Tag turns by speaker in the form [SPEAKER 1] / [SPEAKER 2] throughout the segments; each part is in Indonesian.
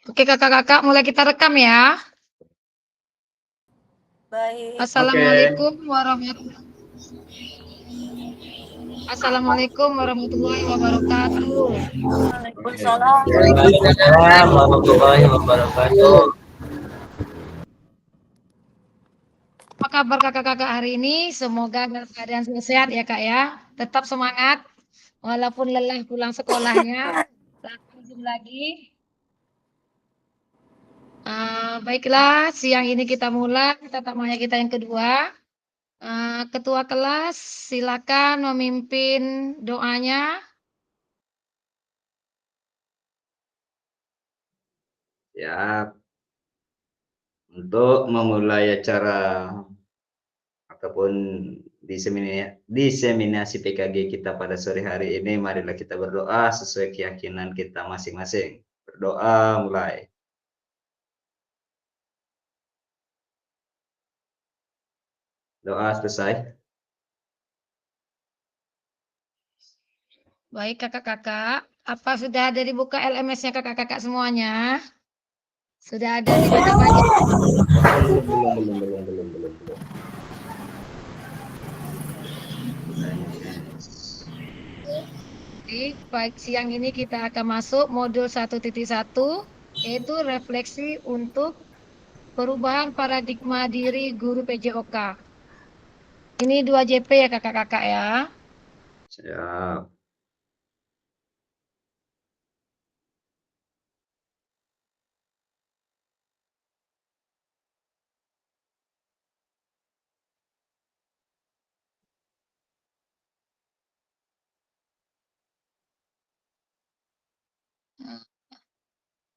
[SPEAKER 1] Oke kakak-kakak, mulai kita rekam ya.
[SPEAKER 2] Baik.
[SPEAKER 1] Assalamualaikum warahmatullahi wabarakatuh.
[SPEAKER 2] Waalaikumsalam.
[SPEAKER 3] Waalaikumsalam warahmatullahi wabarakatuh.
[SPEAKER 1] Apa kabar kakak-kakak hari ini? Semoga dalam keadaan sehat ya kak ya. Tetap semangat walaupun lelah pulang sekolahnya. Lanjut lagi. Baiklah, siang ini kita mulai tatap muka kita yang kedua. Ketua kelas, silakan memimpin doanya.
[SPEAKER 3] Ya, untuk memulai acara ataupun diseminasi PKG kita pada sore hari ini, marilah kita berdoa sesuai keyakinan kita masing-masing. Berdoa mulai. Doa selesai.
[SPEAKER 1] Baik kakak-kakak, apa sudah ada dibuka LMS-nya kakak-kakak semuanya? Sudah ada dibaca lagi?
[SPEAKER 3] Belum.
[SPEAKER 1] Baik, siang ini kita akan masuk modul 1.1, yaitu refleksi untuk perubahan paradigma diri guru PJOK. Ini 2 JP ya kakak-kakak ya.
[SPEAKER 3] Siap.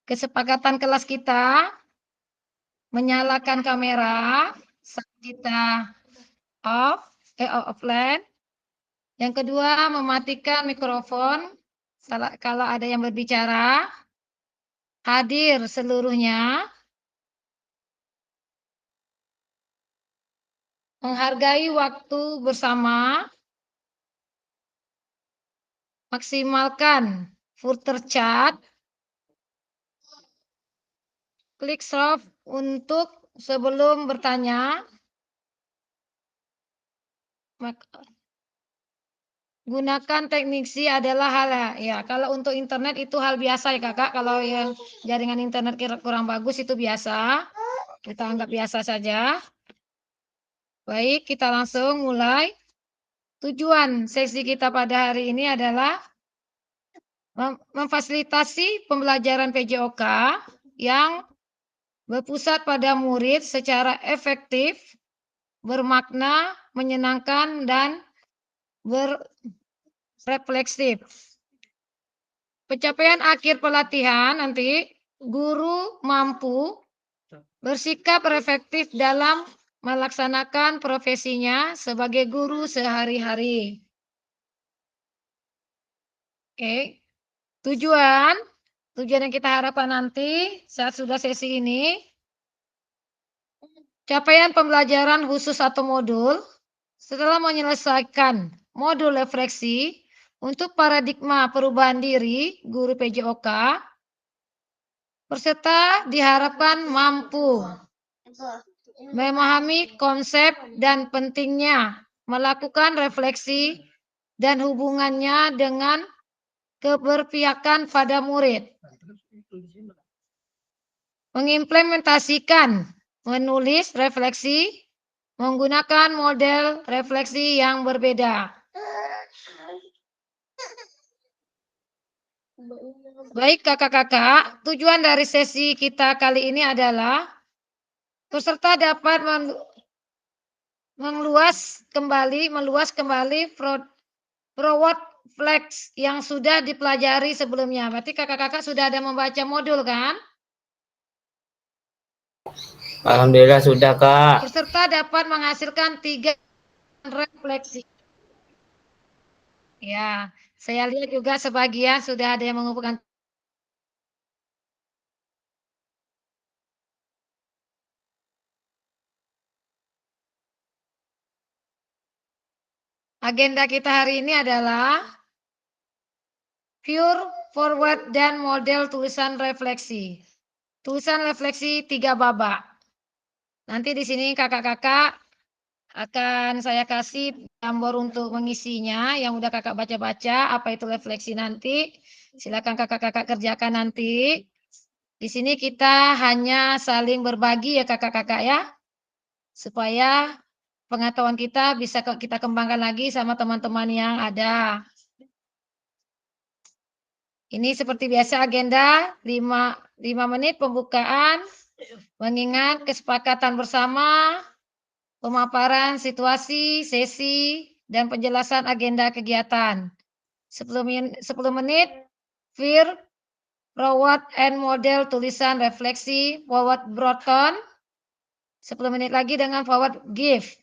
[SPEAKER 1] Kesepakatan kelas kita menyalakan kamera saat kita offline. Yang kedua, mematikan mikrofon kalau ada yang berbicara. Hadir seluruhnya. Menghargai waktu bersama. Maksimalkan footer chat. Klik stop untuk sebelum bertanya. Gunakan teknik C adalah hal ya. Kalau untuk internet itu hal biasa ya kakak. Kalau yang jaringan internet kurang bagus itu biasa. Kita anggap biasa saja. Baik, kita langsung mulai. Tujuan sesi kita pada hari ini adalah memfasilitasi pembelajaran PJOK yang berpusat pada murid secara efektif, bermakna, menyenangkan, dan berefleksif. Pencapaian akhir pelatihan nanti guru mampu bersikap efektif dalam melaksanakan profesinya sebagai guru sehari-hari. Oke. Tujuan yang kita harapkan nanti saat sudah sesi ini, capaian pembelajaran khusus atau modul setelah menyelesaikan modul refleksi untuk paradigma perubahan diri guru PJOK, peserta diharapkan mampu memahami konsep dan pentingnya melakukan refleksi dan hubungannya dengan keberpihakan pada murid. Mengimplementasikan menulis refleksi menggunakan model refleksi yang berbeda. Baik kakak-kakak, tujuan dari sesi kita kali ini adalah peserta dapat meluas kembali forward flex yang sudah dipelajari sebelumnya. Berarti kakak-kakak sudah ada membaca modul kan?
[SPEAKER 3] Alhamdulillah sudah kak.
[SPEAKER 1] Peserta dapat menghasilkan 3 refleksi. Ya, saya lihat juga sebagian sudah ada yang mengumpulkan. Agenda kita hari ini adalah pure forward dan model tulisan refleksi. tulisan refleksi 3 babak. Nanti di sini kakak-kakak akan saya kasih gambar untuk mengisinya, yang udah kakak baca-baca apa itu refleksi nanti. Silakan kakak-kakak kerjakan nanti. Di sini kita hanya saling berbagi ya kakak-kakak ya, supaya pengetahuan kita bisa kita kembangkan lagi sama teman-teman yang ada. Ini seperti biasa agenda 5 menit pembukaan, mengingat kesepakatan bersama, pemaparan situasi, sesi, dan penjelasan agenda kegiatan. 10 menit, fear, forward and model tulisan refleksi, forward broadcast. 10 menit lagi dengan forward gift.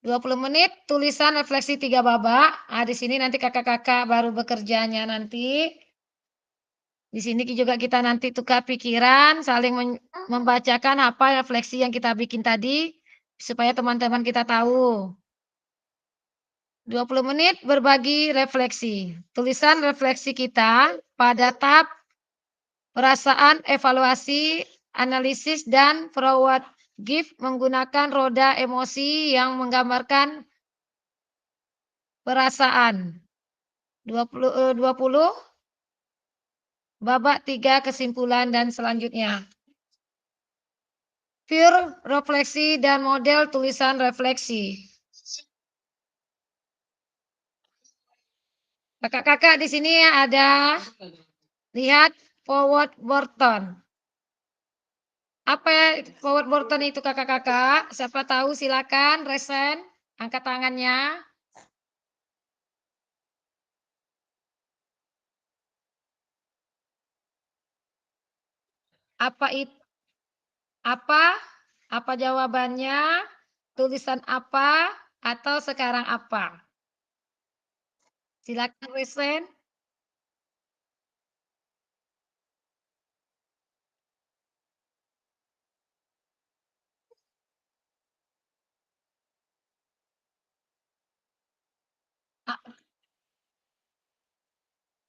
[SPEAKER 1] 20 menit tulisan refleksi 3 babak. Di sini nanti kakak-kakak baru bekerjanya nanti. Di sini juga kita nanti tukar pikiran, saling membacakan apa refleksi yang kita bikin tadi, supaya teman-teman kita tahu. 20 menit berbagi refleksi. Tulisan refleksi kita pada tahap perasaan, evaluasi, analisis, dan forward gift menggunakan roda emosi yang menggambarkan perasaan. 20 babak 3 kesimpulan dan selanjutnya. Fear, refleksi, dan model tulisan refleksi. Kakak-kakak di sini ada lihat forward Borton. Apa forward Borton itu kakak-kakak? Siapa tahu silakan resen, angkat tangannya. Apa itu? Apa jawabannya? Tulisan apa atau sekarang apa? Silakan resen.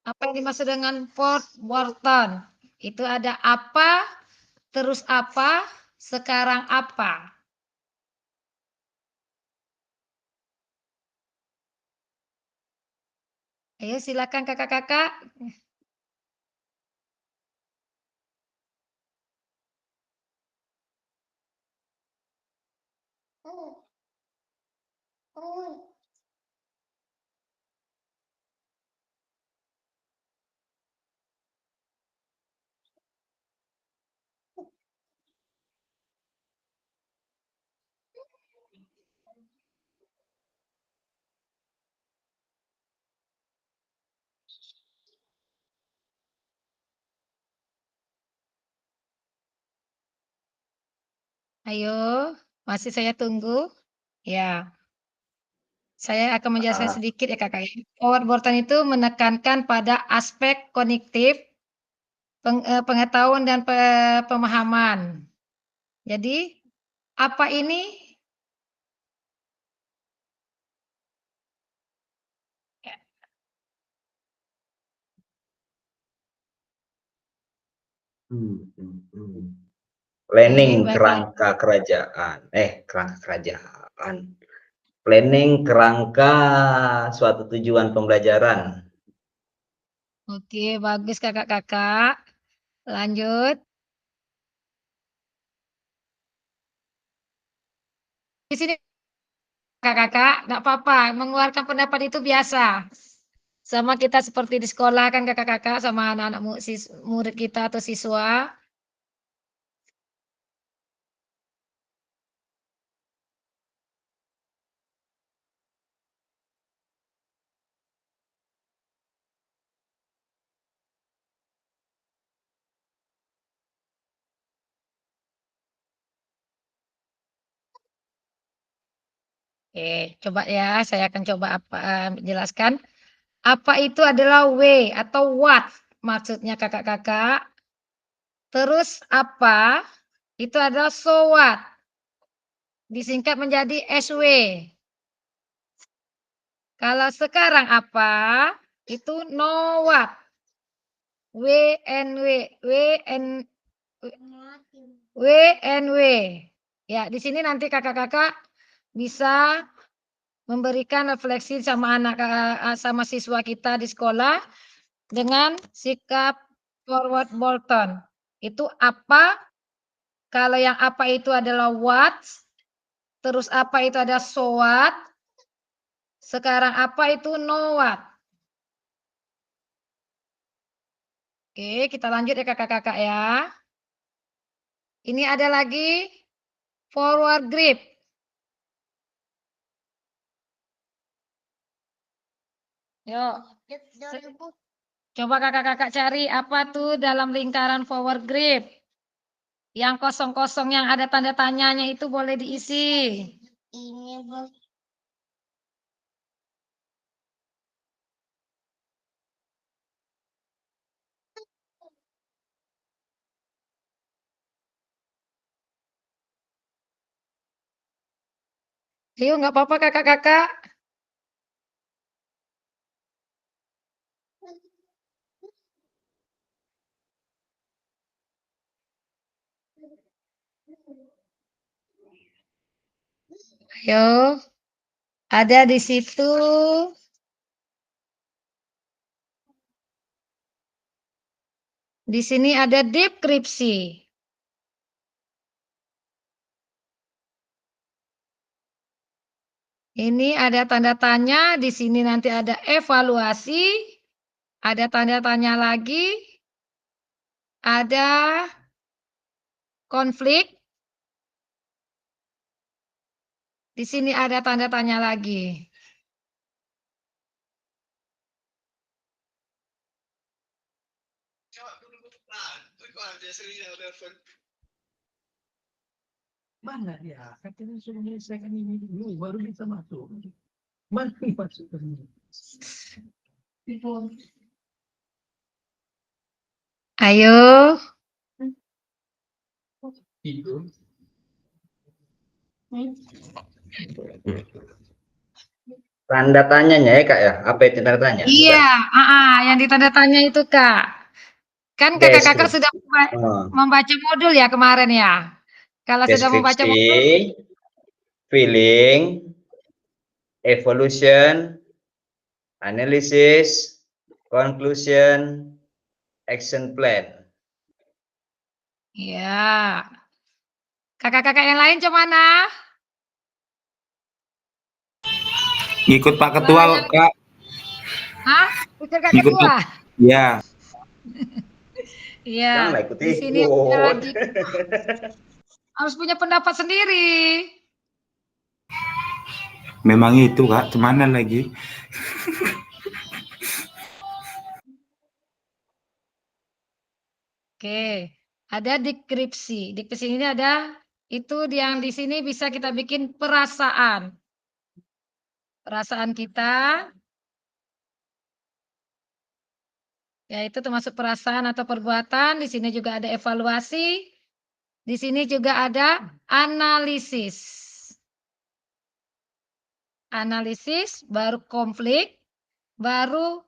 [SPEAKER 1] Apa yang dimaksud dengan forward Borton? Itu ada apa, terus apa, sekarang apa? Ayo silakan kakak-kakak. Ayo, masih saya tunggu. Ya, saya akan menjelaskan sedikit ya kakak. Forward Borton itu menekankan pada aspek kognitif, pengetahuan dan pemahaman. Jadi, apa ini?
[SPEAKER 3] Planning
[SPEAKER 1] Baiklah.
[SPEAKER 3] kerangka kerajaan. Kerangka kerajaan. Planning kerangka suatu tujuan pembelajaran.
[SPEAKER 1] Oke, bagus kakak-kakak. Lanjut. Di sini kakak-kakak, enggak apa-apa, mengeluarkan pendapat itu biasa. Sama kita seperti di sekolah kan kakak-kakak sama anak-anak murid kita atau siswa. Oke, coba ya, saya akan coba jelaskan. Apa itu adalah W atau what maksudnya kakak-kakak. Terus apa itu adalah so what. Disingkat menjadi SW. Kalau sekarang apa itu know what. WNW, WNW. Ya, di sini nanti kakak-kakak bisa memberikan refleksi sama sama siswa kita di sekolah dengan sikap forward Bolton. Itu apa? Kalau yang apa itu adalah what, terus apa itu ada so what, sekarang apa itu know what. Oke, kita lanjut ya kakak-kakak ya. Ini ada lagi forward grip. Yuk. Coba kakak-kakak cari apa tuh dalam lingkaran forward grip. Yang kosong-kosong yang ada tanda tanyanya itu boleh diisi. Ini Yuk, nggak apa-apa kakak-kakak. Ayo, ada di situ. Di sini ada deskripsi. Ini ada tanda tanya, di sini nanti ada evaluasi, ada tanda tanya lagi, ada konflik. Di sini ada tanda tanya lagi.
[SPEAKER 4] Mana dia? Katanya suruh menyelesaikan ini dulu, baru bisa masuk. Mana masuk ke sini?
[SPEAKER 1] Ayo.
[SPEAKER 4] Tidur.
[SPEAKER 3] Tanda tanyanya ya kak ya? Apa itu tanda tanya?
[SPEAKER 1] Iya, yang ditanda tanya itu kak. Kan kakak-kakak
[SPEAKER 3] Deskripsi.
[SPEAKER 1] sudah
[SPEAKER 3] Oh,
[SPEAKER 1] membaca modul ya kemarin ya. Kalau sudah membaca
[SPEAKER 3] deskripsi,
[SPEAKER 1] modul,
[SPEAKER 3] feeling, evolution, analysis, conclusion, action plan.
[SPEAKER 1] ya. Kakak-kakak yang lain mana?
[SPEAKER 5] Ngikut Pak Ketua,
[SPEAKER 1] Suaranya.
[SPEAKER 5] Kak.
[SPEAKER 1] Hah? Ikut Kak
[SPEAKER 5] Ngikut
[SPEAKER 1] Ketua?
[SPEAKER 5] Ya.
[SPEAKER 1] Iya.
[SPEAKER 3] Janganlah ikut
[SPEAKER 1] Di sini
[SPEAKER 3] ikut.
[SPEAKER 1] lagi harus punya pendapat sendiri.
[SPEAKER 5] Memang itu, Kak. Kemana lagi?
[SPEAKER 1] Oke, ada deskripsi. Deskripsi ini ada itu yang di sini bisa kita bikin perasaan. Perasaan kita, ya itu termasuk perasaan atau perbuatan. Di sini juga ada evaluasi. Di sini juga ada analisis. Analisis, baru konflik, baru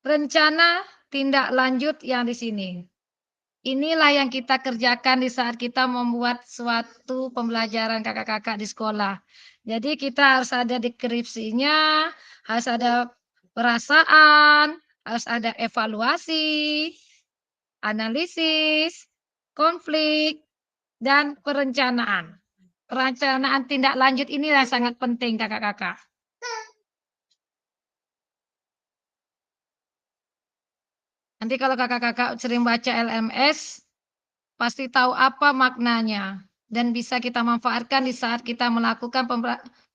[SPEAKER 1] rencana tindak lanjut yang di sini. Inilah yang kita kerjakan di saat kita membuat suatu pembelajaran kakak-kakak di sekolah. Jadi kita harus ada deskripsinya, harus ada perasaan, harus ada evaluasi, analisis, konflik, dan perencanaan. Perencanaan tindak lanjut inilah sangat penting kakak-kakak. Nanti kalau kakak-kakak sering baca LMS, pasti tahu apa maknanya dan bisa kita manfaatkan di saat kita melakukan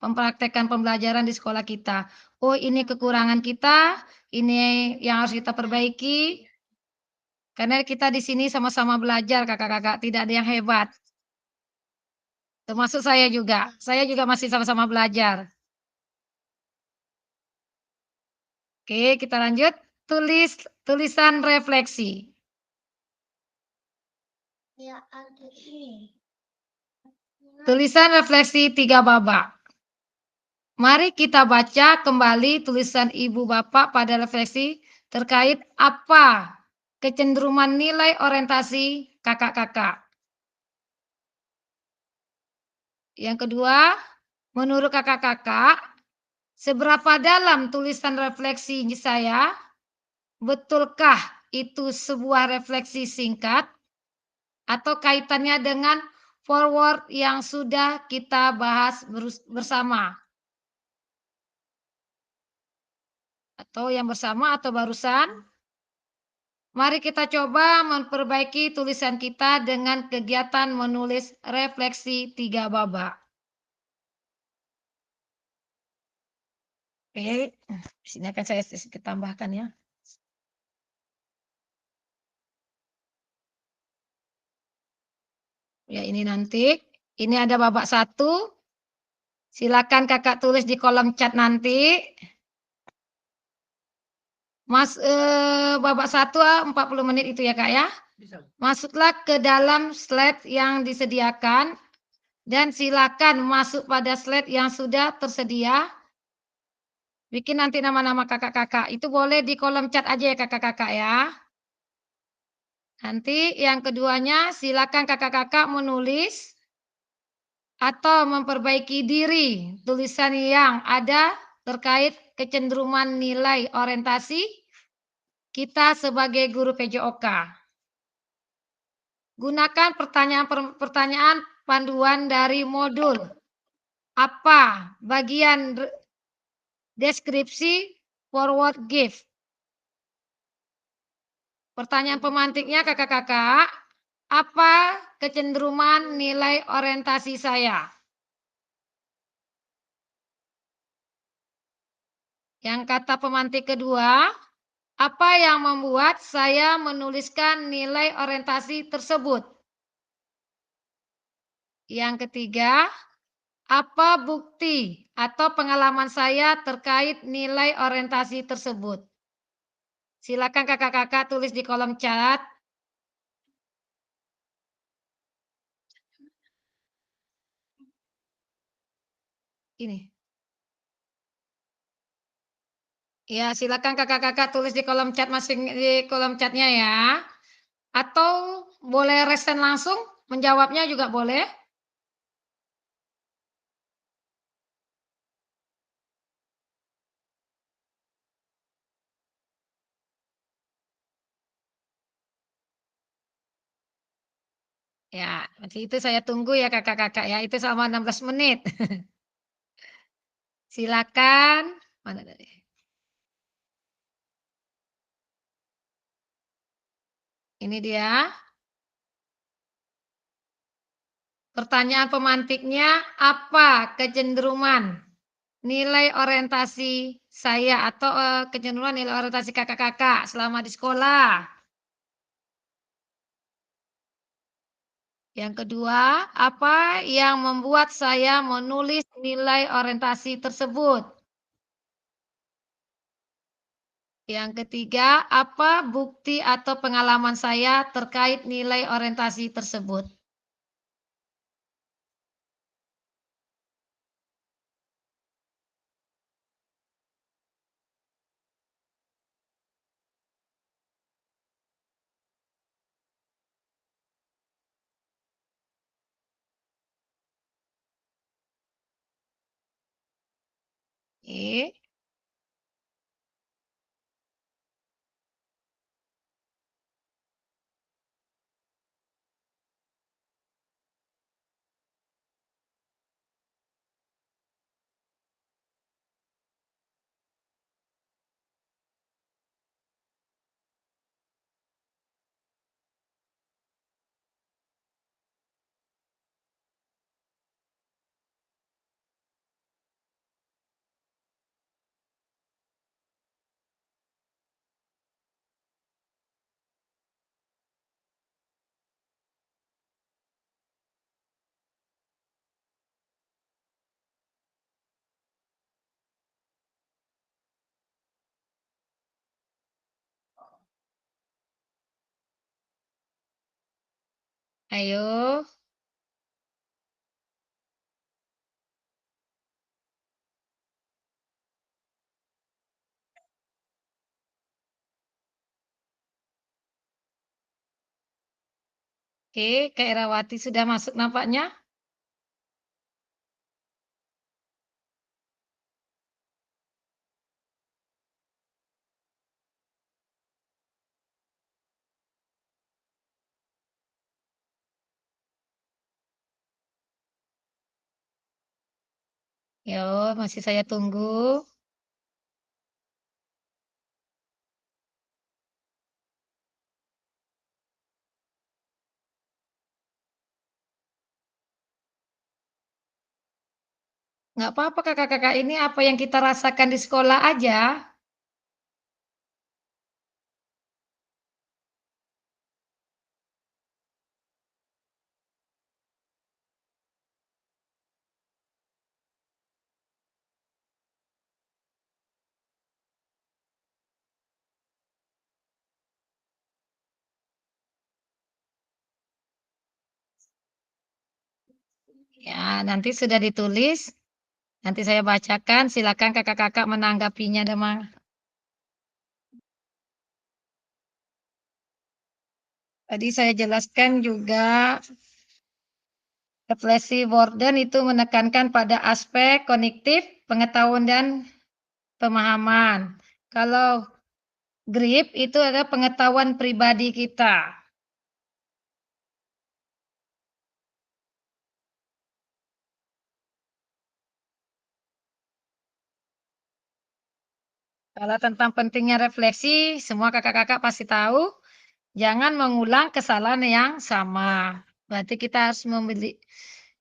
[SPEAKER 1] mempraktekkan pembelajaran di sekolah kita. Oh, ini kekurangan kita, ini yang harus kita perbaiki. Karena kita di sini sama-sama belajar kakak-kakak, tidak ada yang hebat. Termasuk saya juga. Saya juga masih sama-sama belajar. Oke, kita lanjut. Tulisan refleksi. Tulisan refleksi 3 babak. Mari kita baca kembali tulisan Ibu Bapak pada refleksi terkait apa kecenderungan nilai orientasi kakak-kakak. Yang kedua, menurut kakak-kakak, seberapa dalam tulisan refleksi saya? Betulkah itu sebuah refleksi singkat atau kaitannya dengan forward yang sudah kita bahas bersama? Atau yang bersama atau barusan? Mari kita coba memperbaiki tulisan kita dengan kegiatan menulis refleksi 3 babak. Oke, di sini akan saya sedikit tambahkan ya. Ya, ini nanti. Ini ada babak 1. Silakan kakak tulis di kolom chat nanti. Babak 1 40 menit itu ya kak ya.
[SPEAKER 4] Bisa.
[SPEAKER 1] Masuklah ke dalam slide yang disediakan dan silakan masuk pada slide yang sudah tersedia. Bikin nanti nama-nama kakak-kakak. Itu boleh di kolom chat aja ya kakak-kakak ya. Nanti yang keduanya silakan kakak-kakak menulis atau memperbaiki diri tulisan yang ada terkait kecenderungan nilai orientasi kita sebagai guru PJOK. Gunakan pertanyaan panduan dari modul. Apa bagian deskripsi forward gift? Pertanyaan pemantiknya kakak-kakak, apa kecenderungan nilai orientasi saya? Yang kata pemantik kedua, apa yang membuat saya menuliskan nilai orientasi tersebut? Yang ketiga, apa bukti atau pengalaman saya terkait nilai orientasi tersebut? Silakan kakak-kakak tulis di kolom chat. Ini. Ya, silakan kakak-kakak tulis di kolom chat di kolom chatnya ya. Atau boleh resen langsung menjawabnya juga boleh. Ya, nanti itu saya tunggu ya kakak-kakak ya. Itu selama 16 menit. Silakan. Mana tadi? Ini dia. Pertanyaan pemantiknya, apa kecenderungan nilai orientasi saya atau kecenderungan nilai orientasi kakak-kakak selama di sekolah? Yang kedua, apa yang membuat saya menulis nilai orientasi tersebut? Yang ketiga, apa bukti atau pengalaman saya terkait nilai orientasi tersebut? Oke. Ayo. Oke, Kak Erawati sudah masuk nampaknya. Yo, masih saya tunggu. Nggak apa-apa Kakak-kakak, ini apa yang kita rasakan di sekolah aja. Ya, nanti sudah ditulis, nanti saya bacakan, silakan Kakak-kakak menanggapinya, Demang. Tadi saya jelaskan juga refleksi Borden itu menekankan pada aspek kognitif, pengetahuan dan pemahaman. Kalau grip itu adalah pengetahuan pribadi kita. Kalau tentang pentingnya refleksi, semua kakak-kakak pasti tahu, jangan mengulang kesalahan yang sama. Berarti kita harus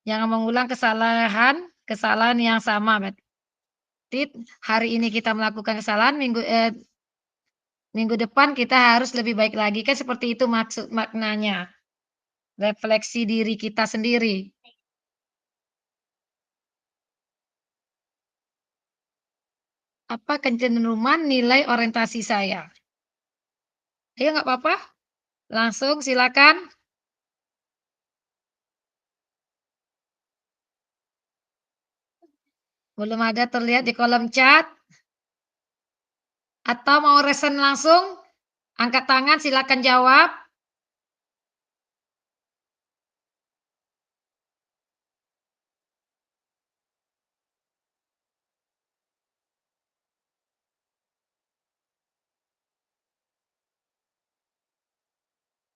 [SPEAKER 1] jangan mengulang kesalahan yang sama. Berarti hari ini kita melakukan kesalahan, minggu depan kita harus lebih baik lagi. Kan seperti itu maksud maknanya. Refleksi diri kita sendiri. Apa kecenderungan nilai orientasi saya? Ayo nggak apa-apa. Langsung silakan. Belum ada terlihat di kolom chat. Atau mau resen langsung? Angkat tangan silakan jawab.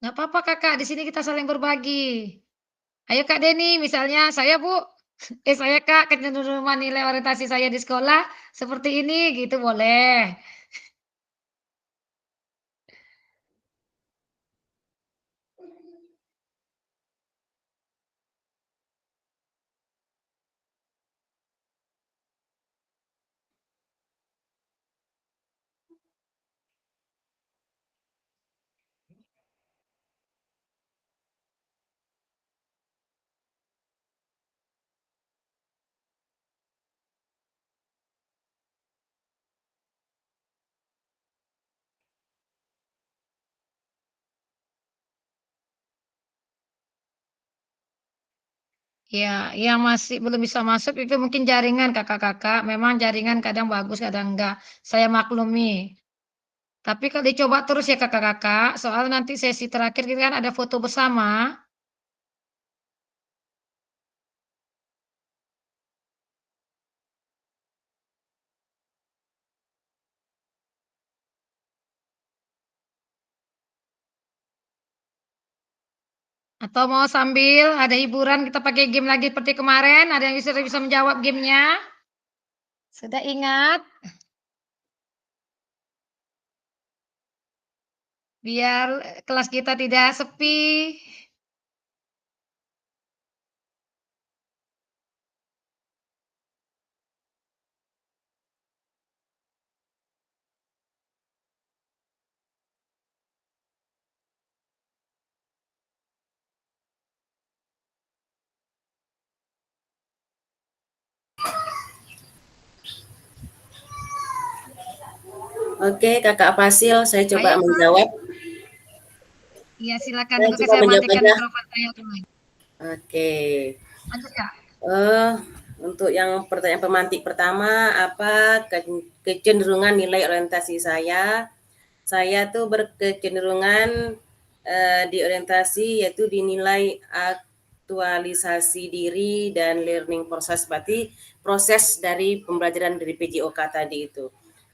[SPEAKER 1] Nggak apa-apa kakak, di sini kita saling berbagi. Ayo Kak Deni, misalnya saya Bu, saya Kak, kecenderungan nilai orientasi saya di sekolah seperti ini, gitu boleh. Ya, yang masih belum bisa masuk itu mungkin jaringan kakak-kakak. Memang jaringan kadang bagus, kadang enggak. Saya maklumi. Tapi kalau dicoba terus ya kakak-kakak, soal nanti sesi terakhir kita kan ada foto bersama. Atau mau sambil ada hiburan kita pakai game lagi seperti kemarin, ada yang bisa menjawab gamenya? Sudah ingat? Biar kelas kita tidak sepi.
[SPEAKER 6] Oke, Kakak Fasil, saya coba
[SPEAKER 1] Ayo, Kak.
[SPEAKER 6] menjawab.
[SPEAKER 1] Iya, silakan
[SPEAKER 6] Saya
[SPEAKER 1] dulu
[SPEAKER 6] coba
[SPEAKER 1] saya
[SPEAKER 6] menjawab
[SPEAKER 1] matikan
[SPEAKER 6] aja.
[SPEAKER 1] mikrofon saya dulu.
[SPEAKER 6] Oke.
[SPEAKER 1] Lanjut, Kak.
[SPEAKER 6] Untuk yang pertanyaan pemantik pertama, apa kecenderungan nilai orientasi saya? Saya tuh berkecenderungan di orientasi yaitu dinilai aktualisasi diri dan learning process, berarti proses dari pembelajaran dari PJOK tadi itu.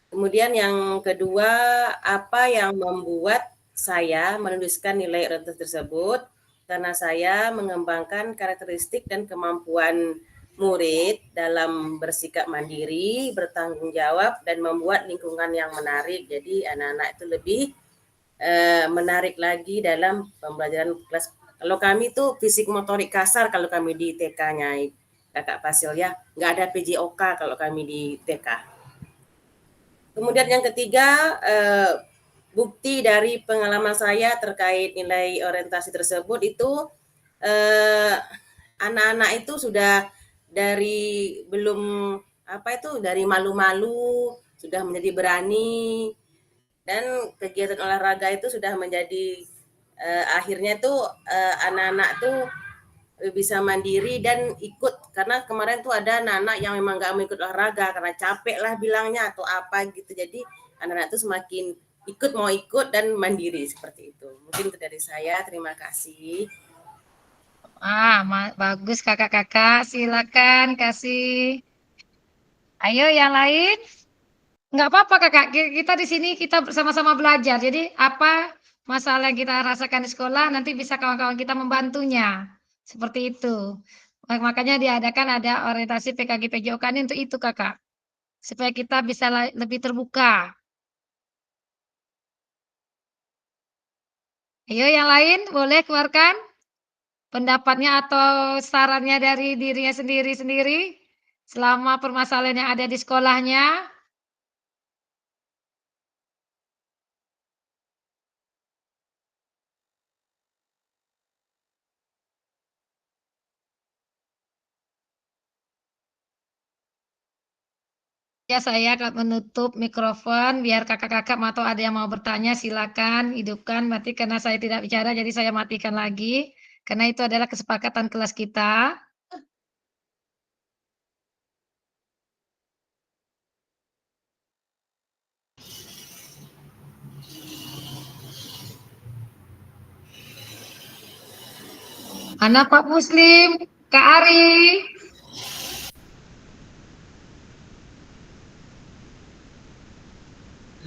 [SPEAKER 6] Kemudian yang kedua, apa yang membuat saya menuliskan nilai orientasi tersebut? Karena saya mengembangkan karakteristik dan kemampuan murid dalam bersikap mandiri, bertanggung jawab, dan membuat lingkungan yang menarik. Jadi anak-anak itu lebih menarik lagi dalam pembelajaran kelas. Kalau kami tuh fisik motorik kasar kalau kami di TK-nya Kakak Fasil ya, nggak ada PJOK kalau kami di TK. Kemudian yang ketiga, bukti dari pengalaman saya terkait nilai orientasi tersebut itu anak-anak itu sudah dari dari malu-malu sudah menjadi berani, dan kegiatan olahraga itu sudah menjadi akhirnya tuh anak-anak tuh bisa mandiri dan ikut, karena kemarin tuh ada anak-anak yang memang nggak mau ikut olahraga karena capek lah bilangnya atau apa gitu. Jadi anak-anak tuh semakin mau ikut dan mandiri seperti itu. Mungkin itu dari saya, terima kasih.
[SPEAKER 1] Bagus kakak-kakak, silakan kasih. Ayo yang lain. Nggak apa-apa kakak, kita di sini kita bersama-sama belajar. Jadi apa masalah yang kita rasakan di sekolah nanti bisa kawan-kawan kita membantunya. Seperti itu. Makanya diadakan ada orientasi PKG PJOK ini untuk itu kakak. Supaya kita bisa lebih terbuka. Ayo yang lain boleh keluarkan pendapatnya atau sarannya dari dirinya sendiri-sendiri selama permasalahan yang ada di sekolahnya. Ya, saya akan menutup mikrofon biar kakak-kakak atau ada yang mau bertanya silakan hidupkan. Mati karena saya tidak bicara jadi saya matikan lagi. Karena itu adalah kesepakatan kelas kita. Mana Pak Muslim? Kak Ari?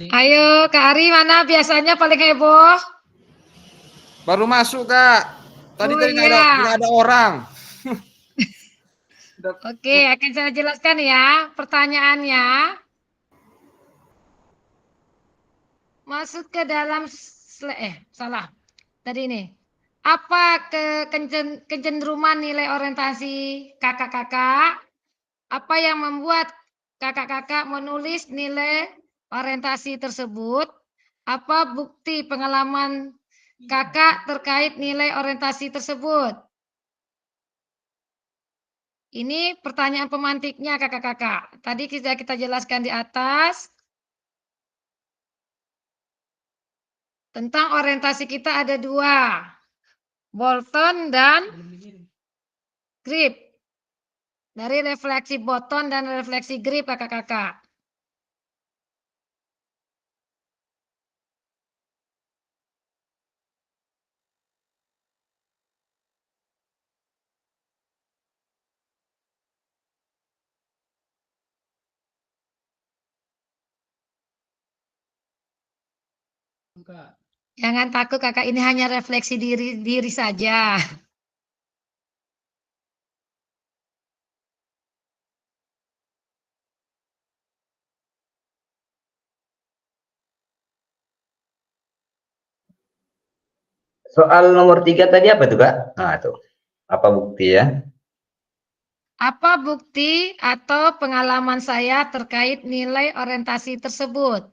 [SPEAKER 1] Ayo Kak Ari mana biasanya paling heboh?
[SPEAKER 7] Baru masuk, Kak. Tadi
[SPEAKER 1] Oh
[SPEAKER 7] tadi nggak
[SPEAKER 1] iya.
[SPEAKER 7] ada orang.
[SPEAKER 1] Oke, akan saya jelaskan ya pertanyaannya. Masuk ke dalam salah. Tadi ini. Apa kecenderungan nilai orientasi kakak-kakak? Apa yang membuat kakak-kakak menulis nilai orientasi tersebut? Apa bukti pengalaman kakak terkait nilai orientasi tersebut? Ini pertanyaan pemantiknya kakak-kakak. Tadi kita jelaskan di atas. Tentang orientasi kita ada dua. Bolton dan grip. Dari refleksi Bolton dan refleksi grip kakak-kakak. Jangan takut kakak, ini hanya refleksi diri saja.
[SPEAKER 3] Soal nomor 3 tadi apa tuh Kak? Nah tuh, apa bukti ya?
[SPEAKER 1] Apa bukti atau pengalaman saya terkait nilai orientasi tersebut?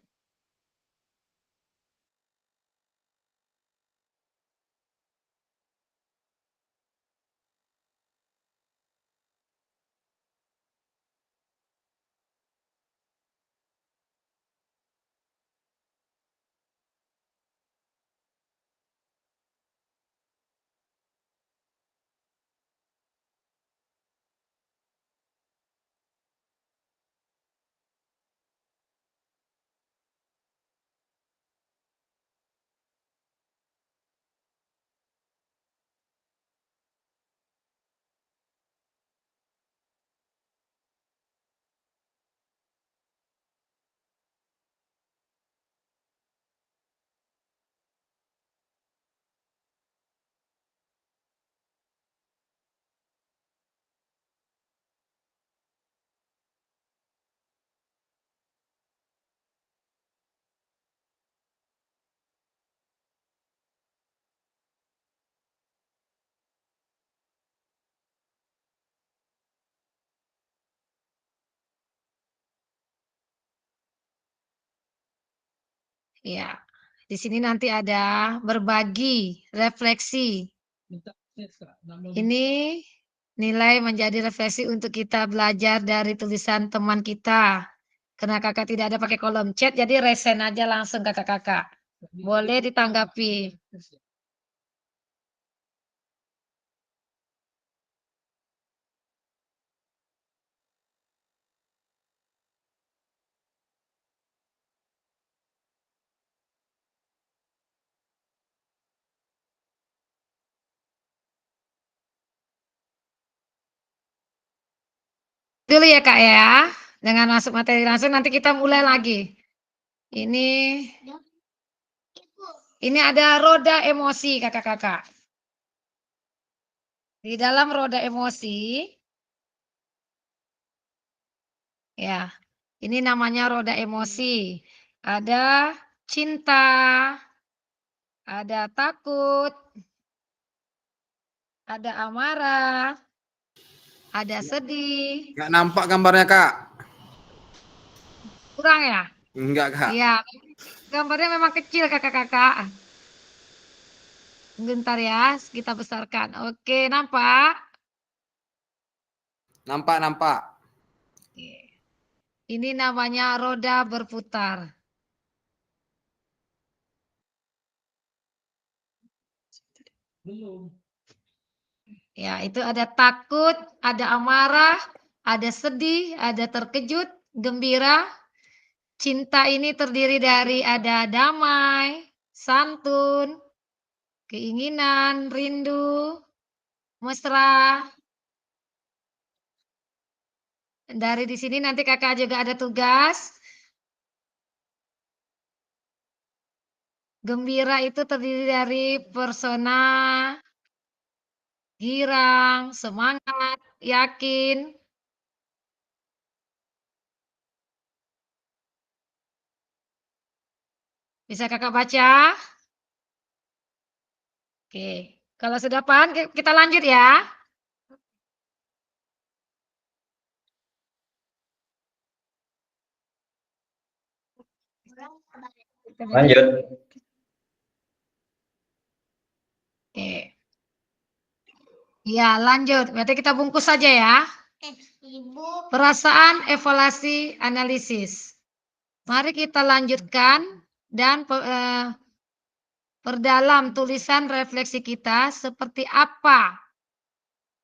[SPEAKER 1] Ya, di sini nanti ada berbagi, refleksi.
[SPEAKER 4] Minta Sesa, nama
[SPEAKER 1] Ini nilai menjadi refleksi untuk kita belajar dari tulisan teman kita. Karena kakak tidak ada pakai kolom chat, jadi resen aja langsung kakak-kakak. Boleh ditanggapi. Dulu ya kak ya, dengan masuk materi langsung nanti kita mulai lagi. Ini ada roda emosi kakak-kakak. Di dalam roda emosi, ya, ini namanya roda emosi. Ada cinta, ada takut, ada amarah, ada sedih.
[SPEAKER 7] Nggak nampak gambarnya, Kak.
[SPEAKER 1] Kurang ya?
[SPEAKER 7] Enggak, Kak.
[SPEAKER 1] Iya, gambarnya memang kecil kakak-kakak. Bentar ya, kita besarkan. Oke, nampak?
[SPEAKER 7] Nampak.
[SPEAKER 1] Oke. Ini namanya roda berputar.
[SPEAKER 4] belum.
[SPEAKER 1] Ya, itu ada takut, ada amarah, ada sedih, ada terkejut, gembira. Cinta ini terdiri dari ada damai, santun, keinginan, rindu, mesra. Dari di sini nanti kakak juga ada tugas. Gembira itu terdiri dari persona, girang, semangat, yakin. Bisa kakak baca? Oke, kalau sudah paham kita lanjut ya.
[SPEAKER 3] Lanjut.
[SPEAKER 1] Oke. Ya, lanjut. Berarti kita bungkus saja ya. Perasaan, evaluasi, analisis. Mari kita lanjutkan dan perdalam tulisan refleksi kita seperti apa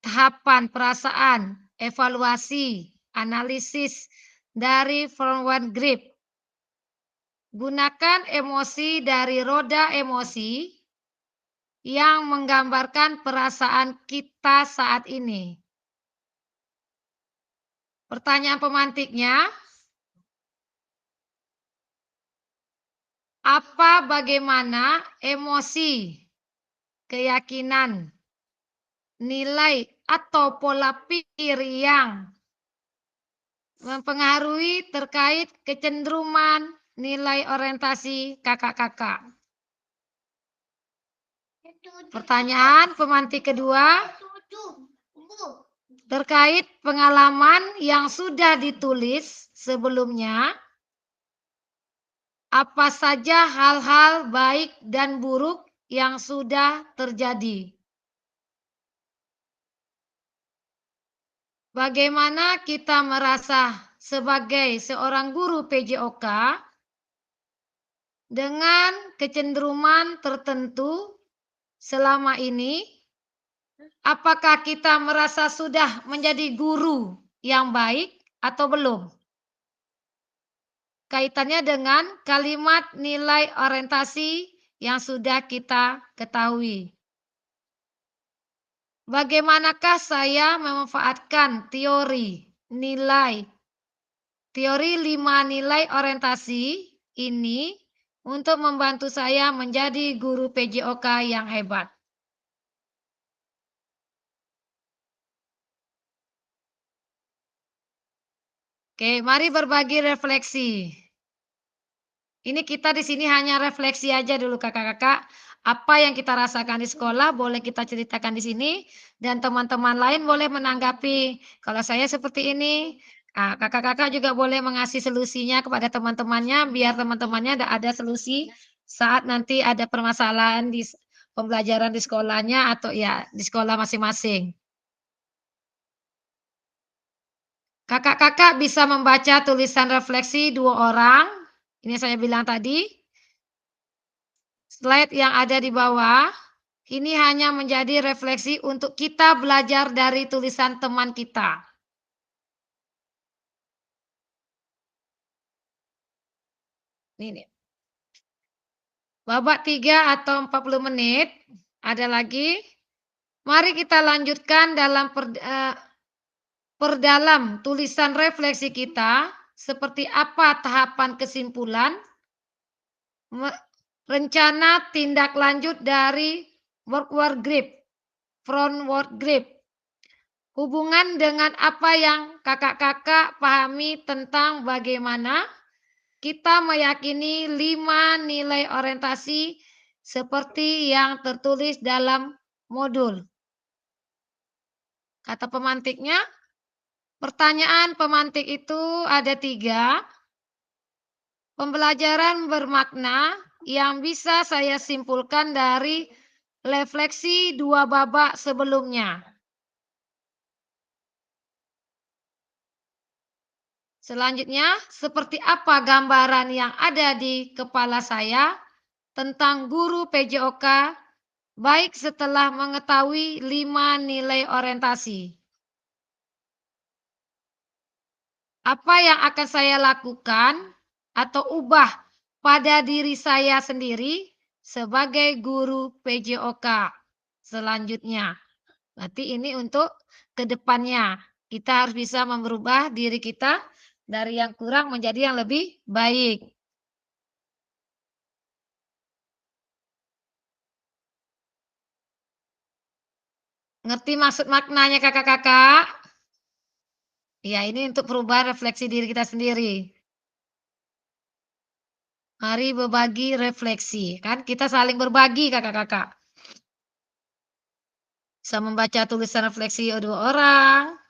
[SPEAKER 1] tahapan perasaan, evaluasi, analisis dari forward grip. Gunakan emosi dari roda emosi yang menggambarkan perasaan kita saat ini. Pertanyaan pemantiknya, apa, bagaimana emosi, keyakinan, nilai atau pola pikir yang mempengaruhi terkait kecenderungan nilai orientasi kakak-kakak. Pertanyaan pemantik kedua, terkait pengalaman yang sudah ditulis sebelumnya, apa saja hal-hal baik dan buruk yang sudah terjadi? Bagaimana kita merasa sebagai seorang guru PJOK dengan kecenderungan tertentu selama ini? Apakah kita merasa sudah menjadi guru yang baik atau belum? Kaitannya dengan kalimat nilai orientasi yang sudah kita ketahui. Bagaimanakah saya memanfaatkan teori 5 nilai orientasi ini untuk membantu saya menjadi guru PJOK yang hebat? Oke, mari berbagi refleksi. Ini kita di sini hanya refleksi aja dulu kakak-kakak. Apa yang kita rasakan di sekolah boleh kita ceritakan di sini dan teman-teman lain boleh menanggapi. Kalau saya seperti ini, Kakak-kakak juga boleh mengasih solusinya kepada teman-temannya, biar teman-temannya ada solusi saat nanti ada permasalahan di pembelajaran di sekolahnya atau ya di sekolah masing-masing. Kakak-kakak bisa membaca tulisan refleksi 2 orang, ini saya bilang tadi. Slide yang ada di bawah, ini hanya menjadi refleksi untuk kita belajar dari tulisan teman kita. Ini. Babak 3 atau 40 menit, ada lagi. Mari kita lanjutkan dalam perdalam tulisan refleksi kita, seperti apa tahapan kesimpulan, rencana tindak lanjut dari word grip, front word grip. Hubungan dengan apa yang kakak-kakak pahami tentang bagaimana kita meyakini 5 nilai orientasi seperti yang tertulis dalam modul. Kata pemantiknya, pertanyaan pemantik itu ada 3. Pembelajaran bermakna yang bisa saya simpulkan dari refleksi 2 babak sebelumnya. Selanjutnya, seperti apa gambaran yang ada di kepala saya tentang guru PJOK, baik setelah mengetahui 5 nilai orientasi. Apa yang akan saya lakukan atau ubah pada diri saya sendiri sebagai guru PJOK selanjutnya. Berarti ini untuk ke depannya. Kita harus bisa merubah diri kita dari yang kurang menjadi yang lebih baik. Ngerti maksud maknanya kakak-kakak? Ya, ini untuk perubahan refleksi diri kita sendiri. Mari berbagi refleksi. Kan kita saling berbagi kakak-kakak. Bisa membaca tulisan refleksi 2 orang.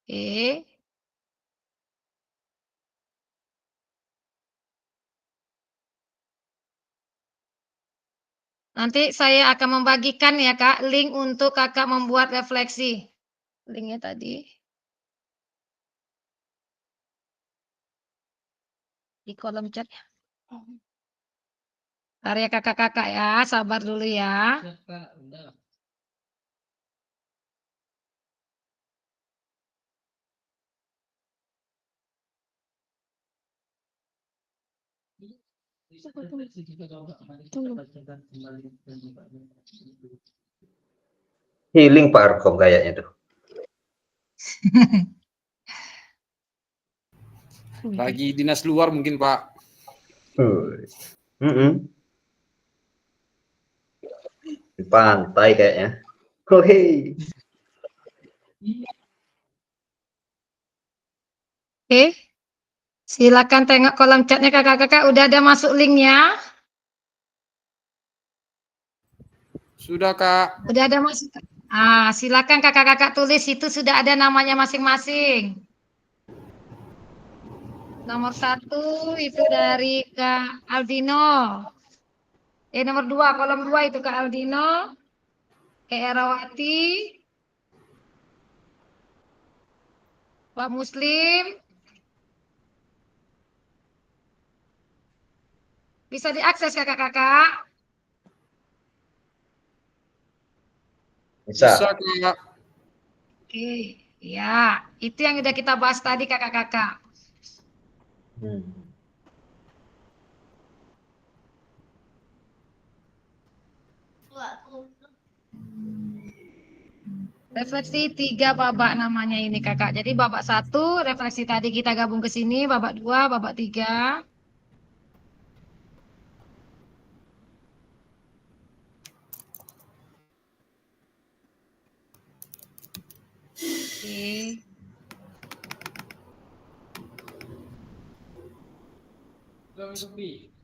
[SPEAKER 1] Oke. Nanti saya akan membagikan ya Kak, link untuk kakak membuat refleksi. Linknya tadi. Di kolom chat ya. Bentar ya kakak-kakak ya, sabar dulu ya.
[SPEAKER 3] Healing Pak Arkom kayaknya tuh.
[SPEAKER 7] Lagi dinas luar mungkin Pak.
[SPEAKER 3] Di pantai kayaknya. Oke.
[SPEAKER 1] Oke. Silakan tengok kolom chatnya kakak-kakak, udah ada masuk linknya.
[SPEAKER 7] Sudah Kak.
[SPEAKER 1] Udah ada masuk. Silakan kakak-kakak tulis, itu sudah ada namanya masing-masing. Nomor 1 itu dari Kak Aldino. Nomor 2, kolom 2 itu Kak Aldino. Kak Erawati. Pak Muslim. Bisa diakses kakak-kakak.
[SPEAKER 3] Bisa.
[SPEAKER 7] Kak.
[SPEAKER 1] Oke, ya, itu yang udah kita bahas tadi kakak-kakak. Refleksi 3 babak namanya ini kakak. Jadi babak 1 refleksi tadi kita gabung ke sini, babak 2, babak 3. Oke.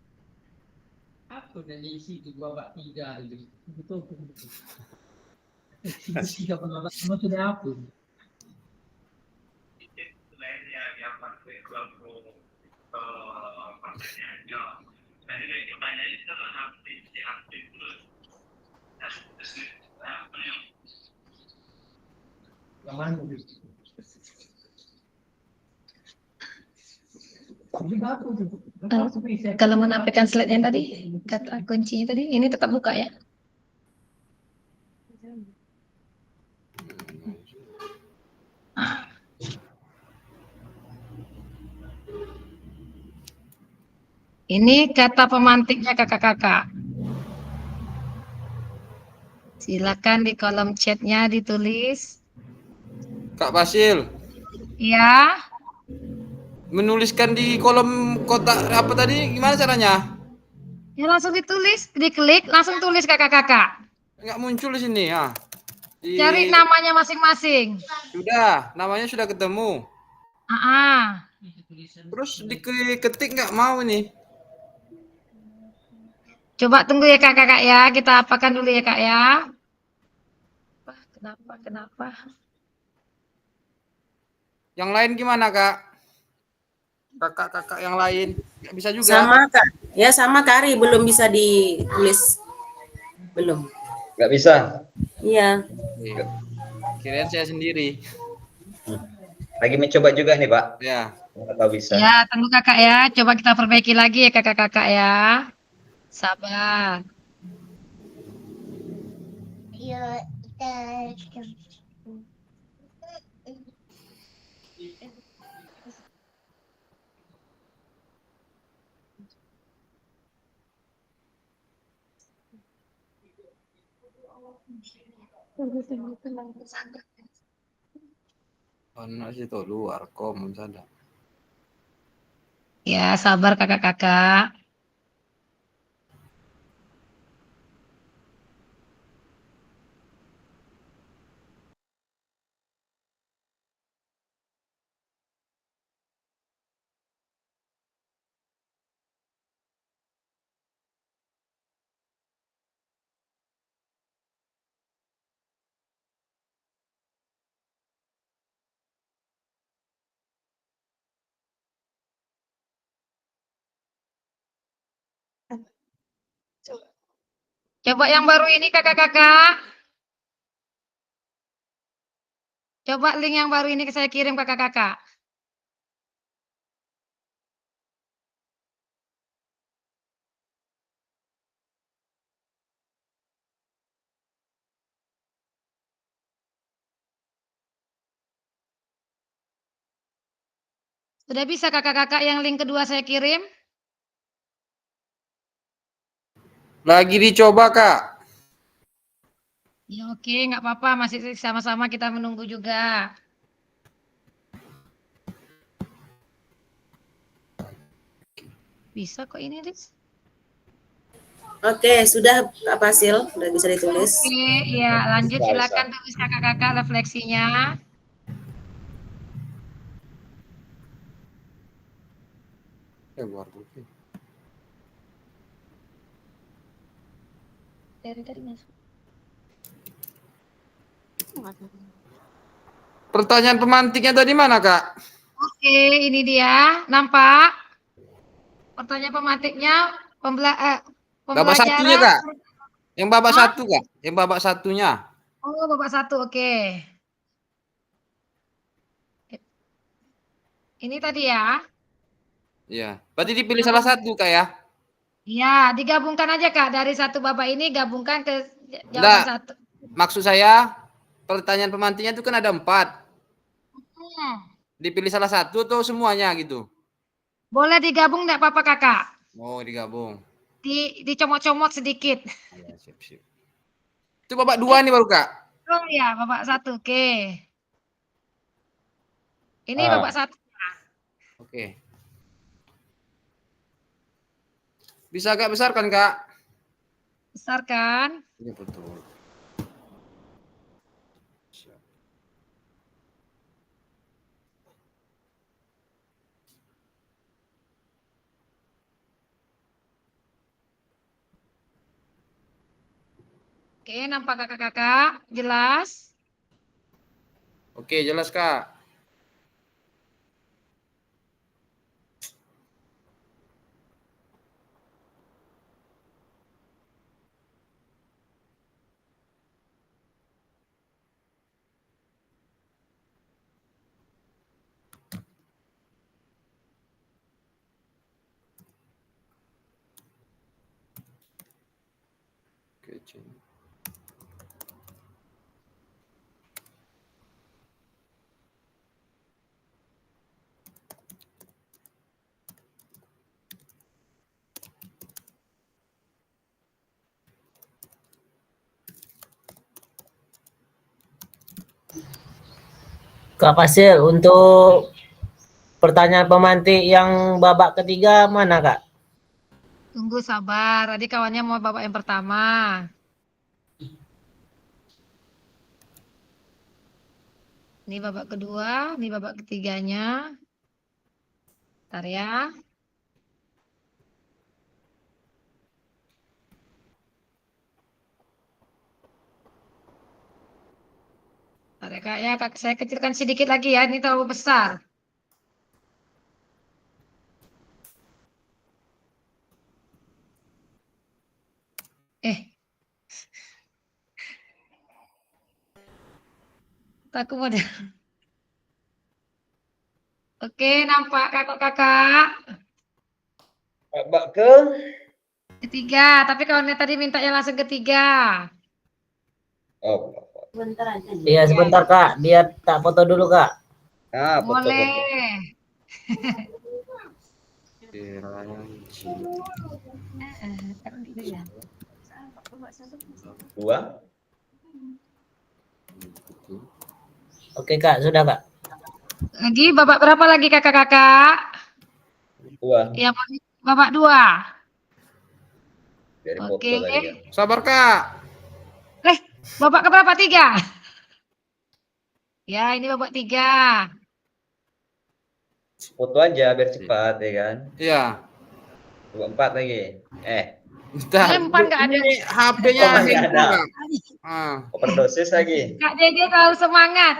[SPEAKER 4] Apa dan isi di babak 3 itu? Betul. Tiga penolak semua sudah hapus. Yang mana?
[SPEAKER 1] Kalau menampilkan slide-nya tadi, kata kuncinya tadi, ini tetap buka ya. Ini kata pemantiknya kakak-kakak. Silakan di kolom chatnya ditulis.
[SPEAKER 7] Kak Basil,
[SPEAKER 1] Ya,
[SPEAKER 7] menuliskan di kolom kotak apa tadi gimana caranya?
[SPEAKER 1] ya langsung ditulis, diklik, langsung tulis kakak-kakak.
[SPEAKER 7] Nggak muncul di sini ya.
[SPEAKER 1] Cari namanya masing-masing.
[SPEAKER 7] Sudah, namanya sudah ketemu.
[SPEAKER 1] Ah,
[SPEAKER 7] Terus diketik nggak mau ini.
[SPEAKER 1] coba tunggu ya kakak-kakak ya, kita apakan dulu ya kak ya. Kenapa?
[SPEAKER 7] Yang lain gimana Kak? Kakak-kakak yang lain nggak bisa juga.
[SPEAKER 6] Sama Kak. Ya sama Kari belum bisa ditulis. Belum.
[SPEAKER 3] Nggak bisa.
[SPEAKER 6] Iya.
[SPEAKER 7] Kirain saya sendiri.
[SPEAKER 3] Lagi mencoba juga nih, Pak.
[SPEAKER 7] Ya.
[SPEAKER 3] Apa bisa?
[SPEAKER 1] Ya, tunggu kakak ya. Coba kita perbaiki lagi ya kakak-kakak ya. Sabar.
[SPEAKER 7] Anak situ luar kom sada.
[SPEAKER 1] Ya, sabar kakak-kakak. Coba yang baru ini kakak-kakak. Coba link yang baru ini saya kirim kakak-kakak. Sudah bisa kakak-kakak yang link kedua saya kirim?
[SPEAKER 7] Lagi dicoba Kak.
[SPEAKER 1] Ya oke, nggak apa-apa. Masih sama-sama kita menunggu juga. Bisa kok ini, Riz.
[SPEAKER 6] Oke, sudah Kak Basil, sudah bisa ditulis.
[SPEAKER 1] Oke, ya lanjut silakan tulis kakak-kakak refleksinya.
[SPEAKER 7] Ya luar biasa.
[SPEAKER 1] Dari tadi masuk.
[SPEAKER 7] Pertanyaan pemantiknya tadi mana Kak?
[SPEAKER 1] Oke, ini dia. Nampak? Pertanyaan pemantiknya
[SPEAKER 7] Babak satunya
[SPEAKER 1] pembelajaran.
[SPEAKER 7] Kak? Yang babak
[SPEAKER 1] Hah?
[SPEAKER 7] satu Kak? Yang babak satunya?
[SPEAKER 1] Oh, babak satu, oke. Ini tadi ya.
[SPEAKER 7] Iya. Berarti dipilih salah satu Kak ya?
[SPEAKER 1] Ya, digabungkan aja Kak. Dari satu babak ini gabungkan ke jawaban
[SPEAKER 7] Enggak.
[SPEAKER 1] satu.
[SPEAKER 7] Maksud saya pertanyaan pemantiknya itu kan ada 4. Dipilih salah satu atau semuanya gitu?
[SPEAKER 1] Boleh digabung enggak apa-apa Kakak?
[SPEAKER 7] Oh digabung.
[SPEAKER 1] Dicomot-comot sedikit.
[SPEAKER 7] Iya siap. Itu babak 2 nih baru Kak?
[SPEAKER 1] Oh ya, babak satu, oke. Ini babak satu.
[SPEAKER 7] Oke. Bisa agak besar kan Kak?
[SPEAKER 1] Besar kan?
[SPEAKER 7] Iya betul.
[SPEAKER 1] Oke, nampak kakak-kakak? Jelas?
[SPEAKER 7] Oke, jelas Kak. Oke, Cing.
[SPEAKER 8] Kak Fasil, untuk pertanyaan pemantik yang babak ketiga mana Kak?
[SPEAKER 1] Tunggu sabar. Tadi kawannya mau babak yang pertama. Ini babak kedua, ini babak ketiganya. Bentar ya. Bentar ya Kak, ya Kak, saya kecilkan sedikit lagi ya. Ini terlalu besar. Aku mau Oke, nampak kakak-kakak.
[SPEAKER 3] Babak ke
[SPEAKER 1] Ketiga, tapi kawannya tadi minta yang langsung ketiga.
[SPEAKER 3] oh,
[SPEAKER 8] Iya sebentar Kak, biar tak foto dulu Kak.
[SPEAKER 3] foto-foto.
[SPEAKER 1] Boleh.
[SPEAKER 3] Dua.
[SPEAKER 8] Oke Kak, sudah Kak.
[SPEAKER 1] Lagi babak berapa lagi kakak-kakak?
[SPEAKER 3] Dua.
[SPEAKER 1] Yang babak dua.
[SPEAKER 3] Dari
[SPEAKER 1] Oke.
[SPEAKER 3] foto tadi kan.
[SPEAKER 7] Sabar Kak.
[SPEAKER 1] Babak keberapa? Tiga. Ya, ini babak tiga.
[SPEAKER 3] Foto aja biar cepat ya kan.
[SPEAKER 7] Iya.
[SPEAKER 3] Babak 4 lagi.
[SPEAKER 7] Bentar.
[SPEAKER 1] Empat nggak ada.
[SPEAKER 7] Ini HP-nya
[SPEAKER 3] Oh, nggak
[SPEAKER 7] handphone,
[SPEAKER 3] ada.
[SPEAKER 7] Kak. Ah.
[SPEAKER 3] Overdosis lagi.
[SPEAKER 1] Kak Dede terlalu semangat.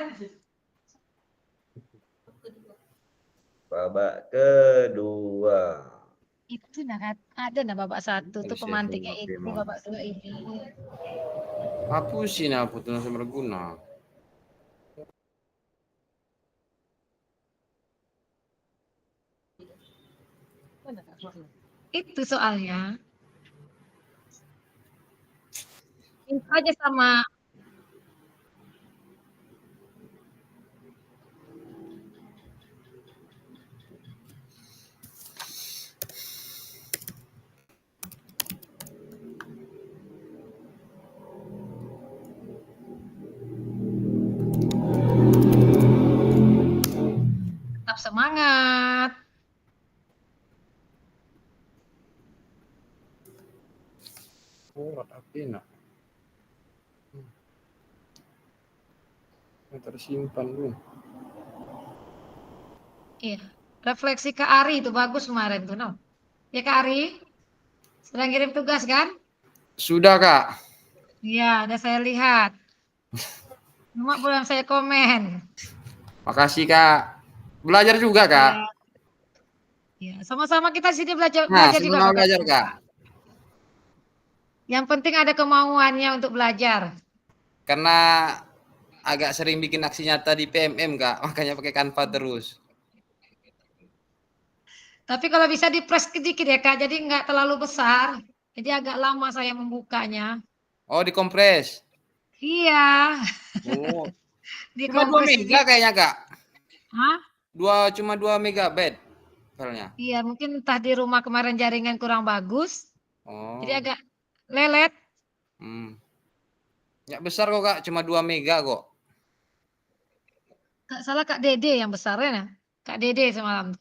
[SPEAKER 3] Babak kedua.
[SPEAKER 1] Itu ada babak satu tuh
[SPEAKER 7] Harus
[SPEAKER 1] pemantiknya
[SPEAKER 7] ya,
[SPEAKER 1] itu
[SPEAKER 7] memang.
[SPEAKER 1] babak dua ini.
[SPEAKER 7] Hapusin apa tuh langsung berguna.
[SPEAKER 1] Itu soalnya. Itu aja sama. Tetap semangat.
[SPEAKER 7] Oh, tapi nak. Tersimpan tuh.
[SPEAKER 1] Iya. Refleksi Kak Ari itu bagus kemarin tuh, no. Ya Kak Ari? Sedang kirim tugas kan?
[SPEAKER 7] Sudah Kak.
[SPEAKER 1] Iya, udah saya lihat. Cuma belum saya komen.
[SPEAKER 7] Makasih Kak. Belajar juga Kak.
[SPEAKER 1] Ya, sama-sama kita sini belajar
[SPEAKER 7] Nah,
[SPEAKER 1] belajar juga.
[SPEAKER 7] sama belajar Kak.
[SPEAKER 1] Yang penting ada kemauannya untuk belajar.
[SPEAKER 7] Karena agak sering bikin aksi nyata di PMM Kak, makanya pakai Canva terus.
[SPEAKER 1] Tapi kalau bisa di-press sedikit ya Kak, jadi nggak terlalu besar. Jadi agak lama saya membukanya.
[SPEAKER 7] Oh, dikompres.
[SPEAKER 1] Iya.
[SPEAKER 7] Oh. Cuma 2
[SPEAKER 1] Dikompres
[SPEAKER 7] mega
[SPEAKER 1] sedikit.
[SPEAKER 7] kayaknya Kak.
[SPEAKER 1] Hah?
[SPEAKER 7] Cuma 2 megabyte filenya.
[SPEAKER 1] Iya, mungkin entah di rumah kemarin jaringan kurang bagus.
[SPEAKER 7] Oh.
[SPEAKER 1] Jadi agak lelet.
[SPEAKER 7] Nggak besar kok Kak, cuma 2 mega kok.
[SPEAKER 1] Nggak salah Kak Dede yang besarnya. Nah. Kak Dede semalam.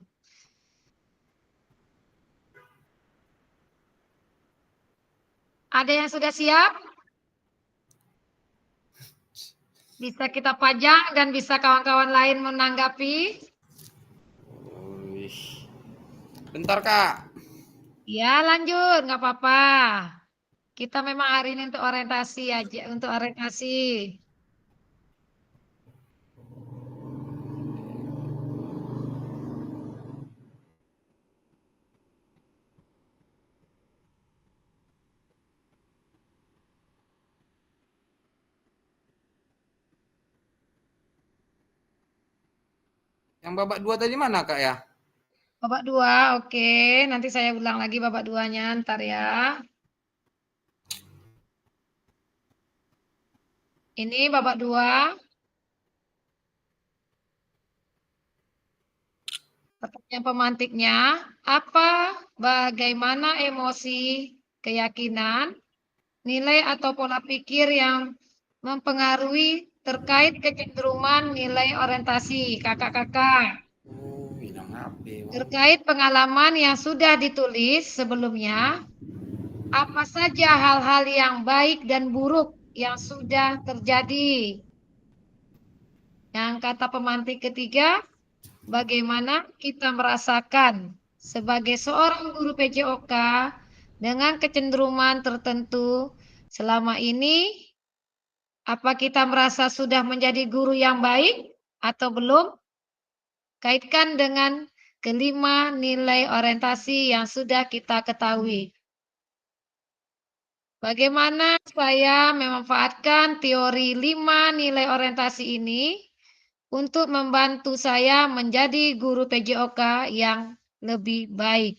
[SPEAKER 1] Ada yang sudah siap? Bisa kita pajang dan bisa kawan-kawan lain menanggapi.
[SPEAKER 7] Bentar Kak.
[SPEAKER 1] Ya lanjut, nggak apa-apa. Kita memang hari ini untuk orientasi aja, untuk orientasi.
[SPEAKER 7] Yang babak 2 tadi mana Kak ya?
[SPEAKER 1] Babak 2, oke. Nanti saya ulang lagi babak 2-nya, ntar ya. Ini babak 2. Pertanyaan pemantiknya, apa, bagaimana emosi, keyakinan, nilai atau pola pikir yang mempengaruhi terkait kecenderungan nilai orientasi kakak-kakak.
[SPEAKER 7] Oh, hilang HP.
[SPEAKER 1] Terkait pengalaman yang sudah ditulis sebelumnya, apa saja hal-hal yang baik dan buruk yang sudah terjadi? Yang kata pemantik ketiga, bagaimana kita merasakan sebagai seorang guru PJOK dengan kecenderungan tertentu selama ini? Apa kita merasa sudah menjadi guru yang baik atau belum? Kaitkan dengan kelima nilai orientasi yang sudah kita ketahui. Bagaimana saya memanfaatkan teori 5 nilai orientasi ini untuk membantu saya menjadi guru PJOK yang lebih baik.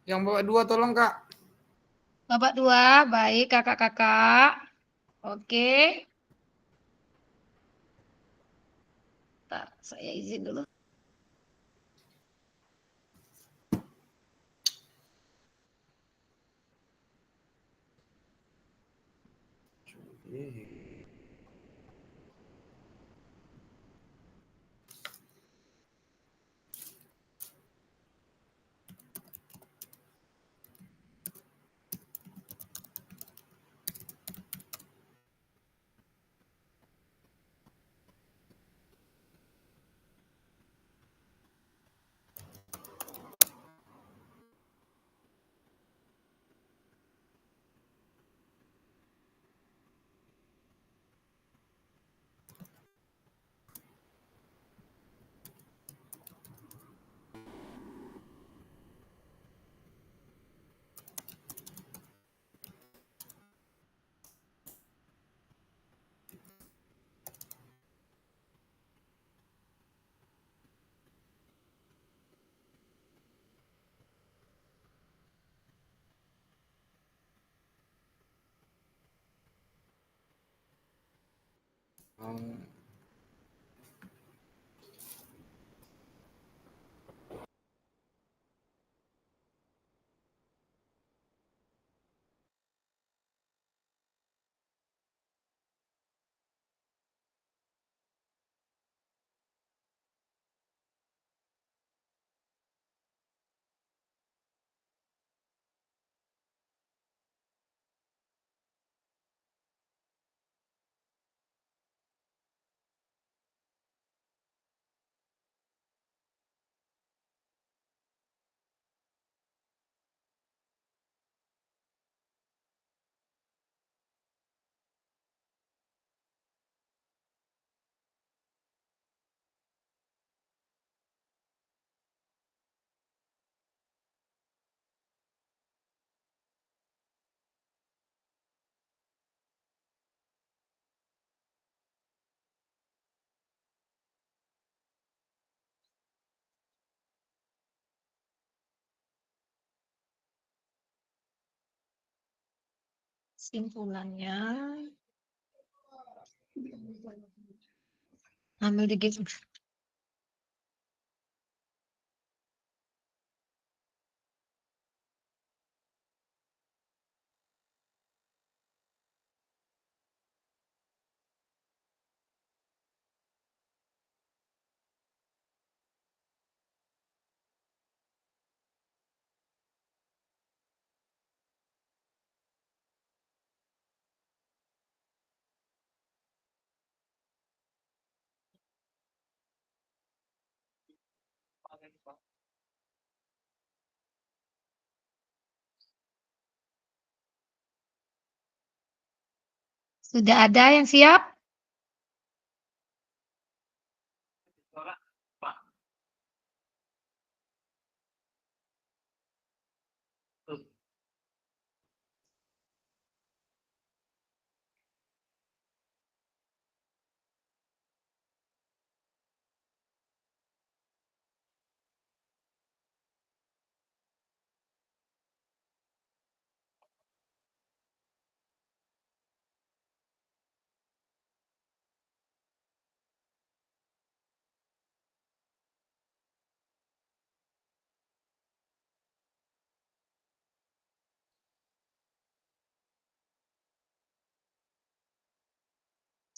[SPEAKER 7] Yang babak 2 tolong Kak.
[SPEAKER 1] Babak 2, baik kakak-kakak. Oke. Bentar, saya izin dulu. Simpulannya, ambil dikit. Sudah ada yang siap?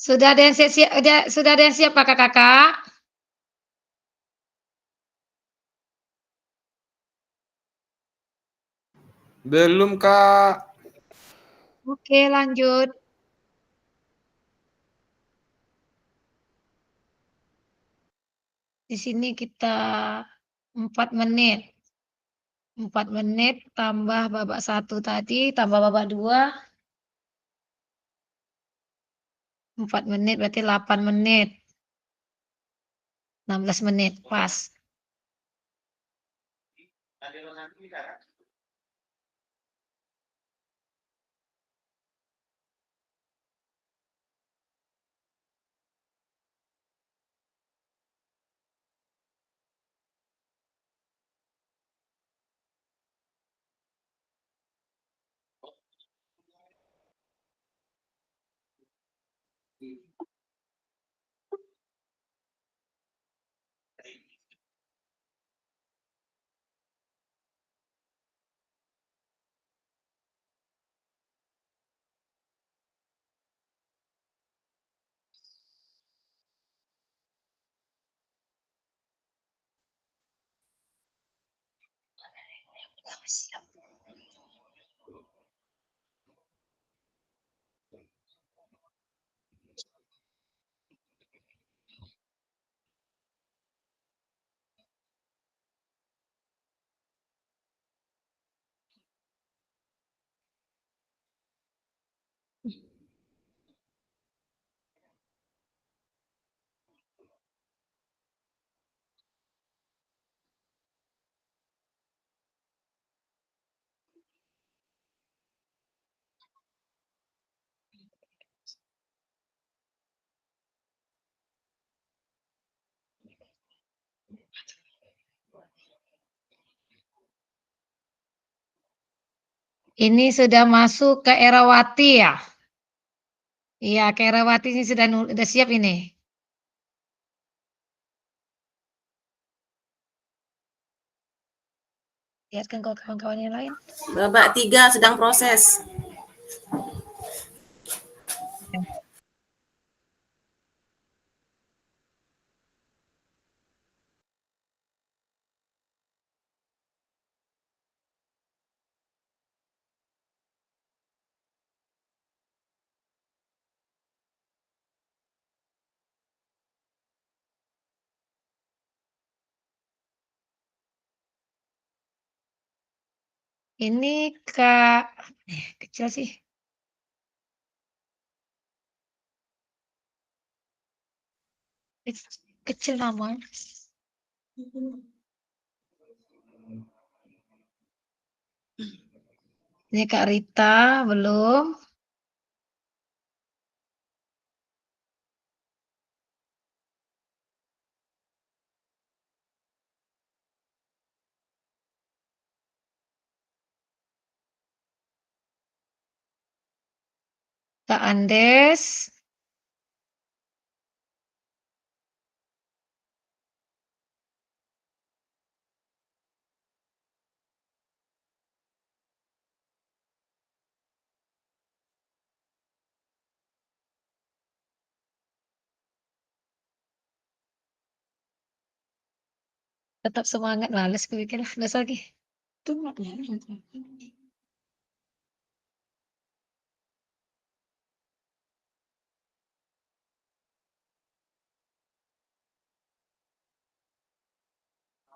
[SPEAKER 1] Sudah ada yang siap, sudah ada yang siap kakak-kakak?
[SPEAKER 7] Belum, Kak.
[SPEAKER 1] Oke, lanjut. Di sini kita 4 menit. 4 menit tambah babak 1 tadi, tambah babak 2. 4 menit berarti 8 menit. 16 menit, pas. Ini sudah masuk ke Erawati ya? Iya, ke Erawati ini sudah siap ini. Lihatkan kalau kawan-kawan yang lain.
[SPEAKER 6] Babak 3 sedang proses.
[SPEAKER 1] Ini Kak, kecil sih. Kecil namanya. Ini Kak Rita, belum. Kak Andes. Tetap semangat, males gue bikin udah lagi.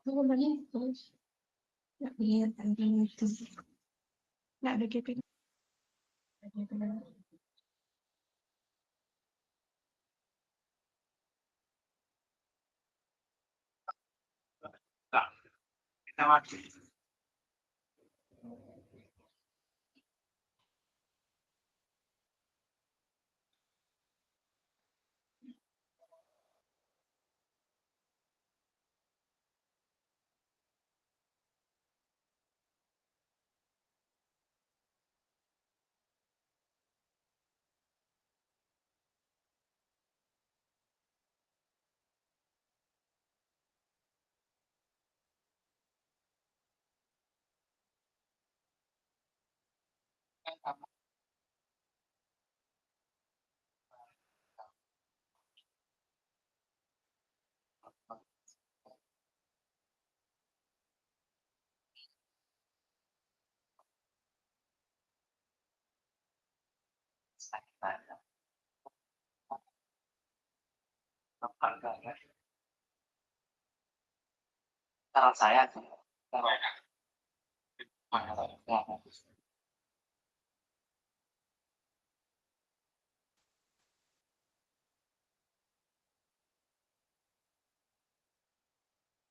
[SPEAKER 1] Nggak ada GP.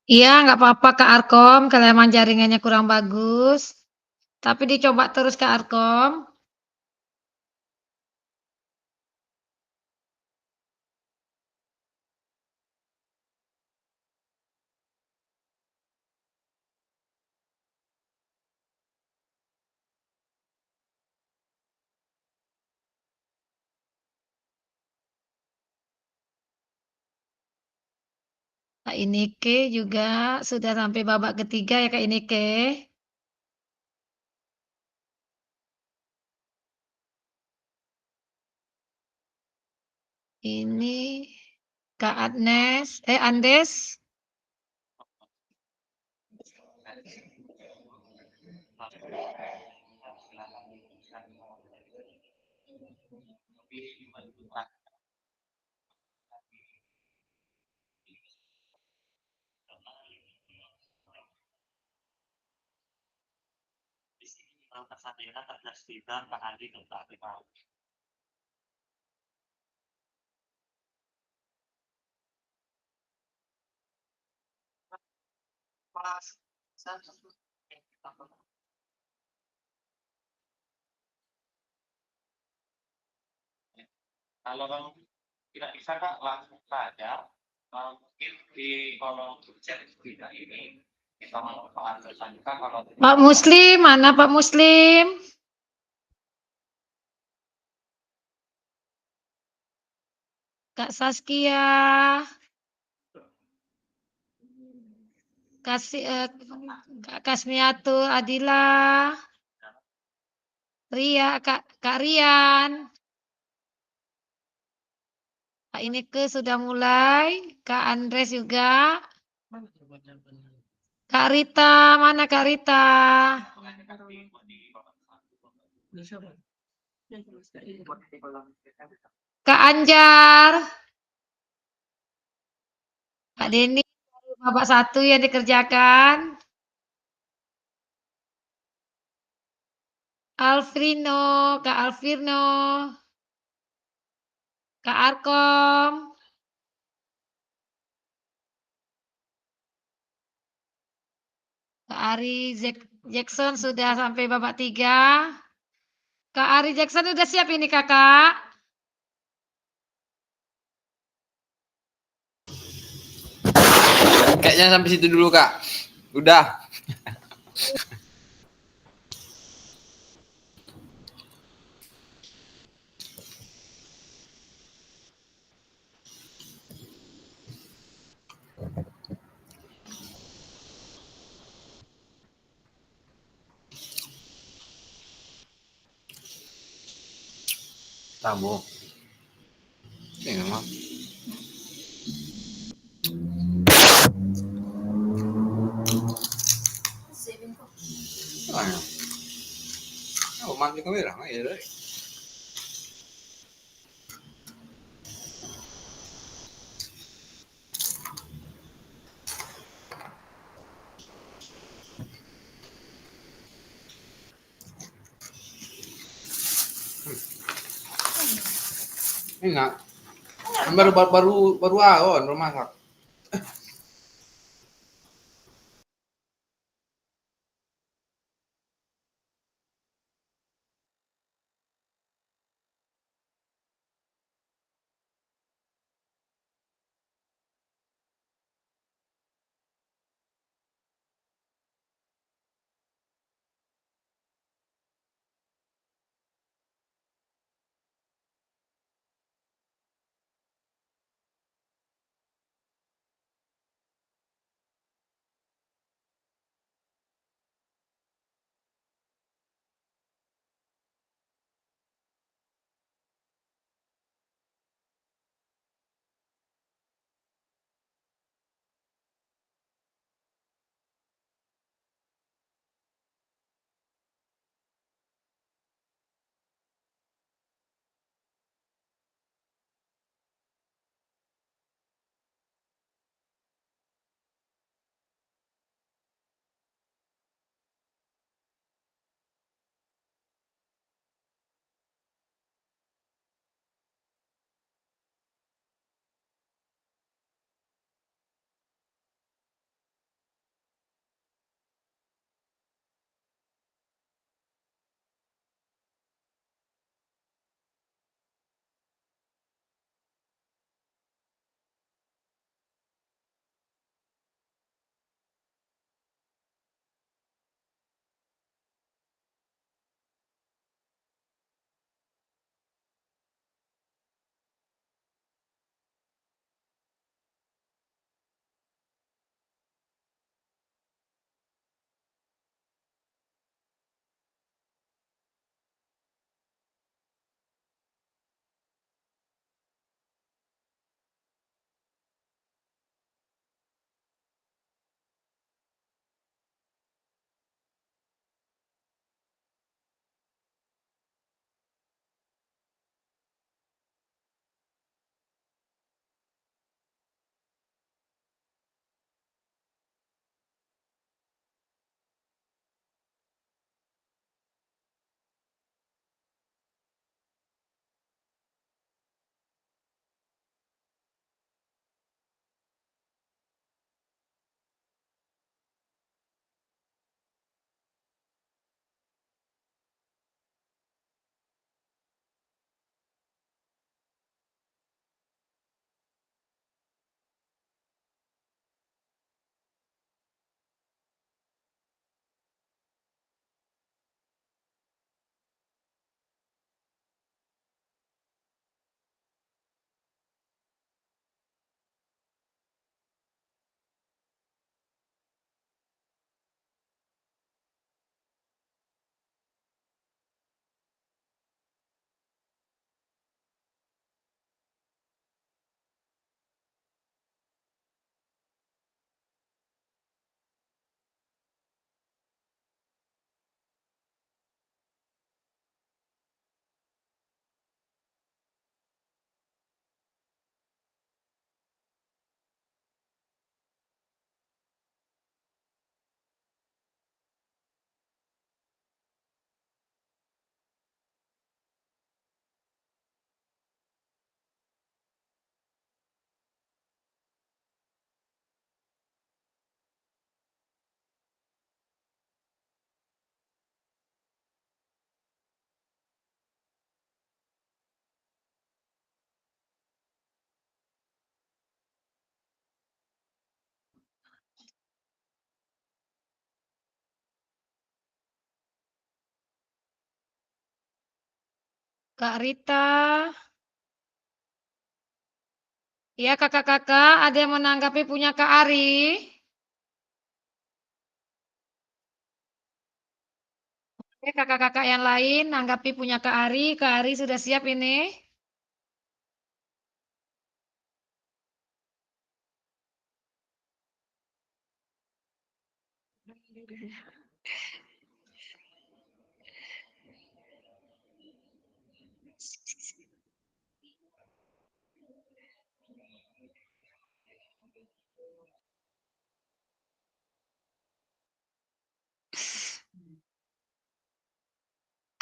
[SPEAKER 1] Iya, nggak apa-apa Kak Arkom, kalau emang jaringannya kurang bagus. Tapi dicoba terus Kak Arkom. Kak Ineke juga sudah sampai babak ketiga ya Kak Ineke. Ini Kak Andes.
[SPEAKER 9] Kalau tidak bisa Kak, langsung saja. Mungkin di kolom chat tidak ini kita mau saja kalau
[SPEAKER 1] Pak Muslim, mana Pak Muslim? Kak Saskia. Kak Kasmiatul Adila. Kak Rian. Kak Ineke sudah mulai. Kak Andres juga. Kak Rita, mana Kak Rita? Kak Anjar. Kak Denny, babak 1 yang dikerjakan. Alfrino, Kak Alfirno. Kak Arkom. Kak Ari Jackson sudah sampai babak 3. Kak Ari Jackson udah siap ini Kakak?
[SPEAKER 7] Kayaknya sampai situ dulu Kak. Udah. Tamu. Ini memang. Oh, mandi kamera, ya. Enak. Baru awon rumah masak.
[SPEAKER 1] Kak Rita. Ya, kakak-kakak, ada yang menanggapi punya Kak Ari? Oke, kakak-kakak yang lain nanggapi punya Kak Ari. Kak Ari sudah siap ini?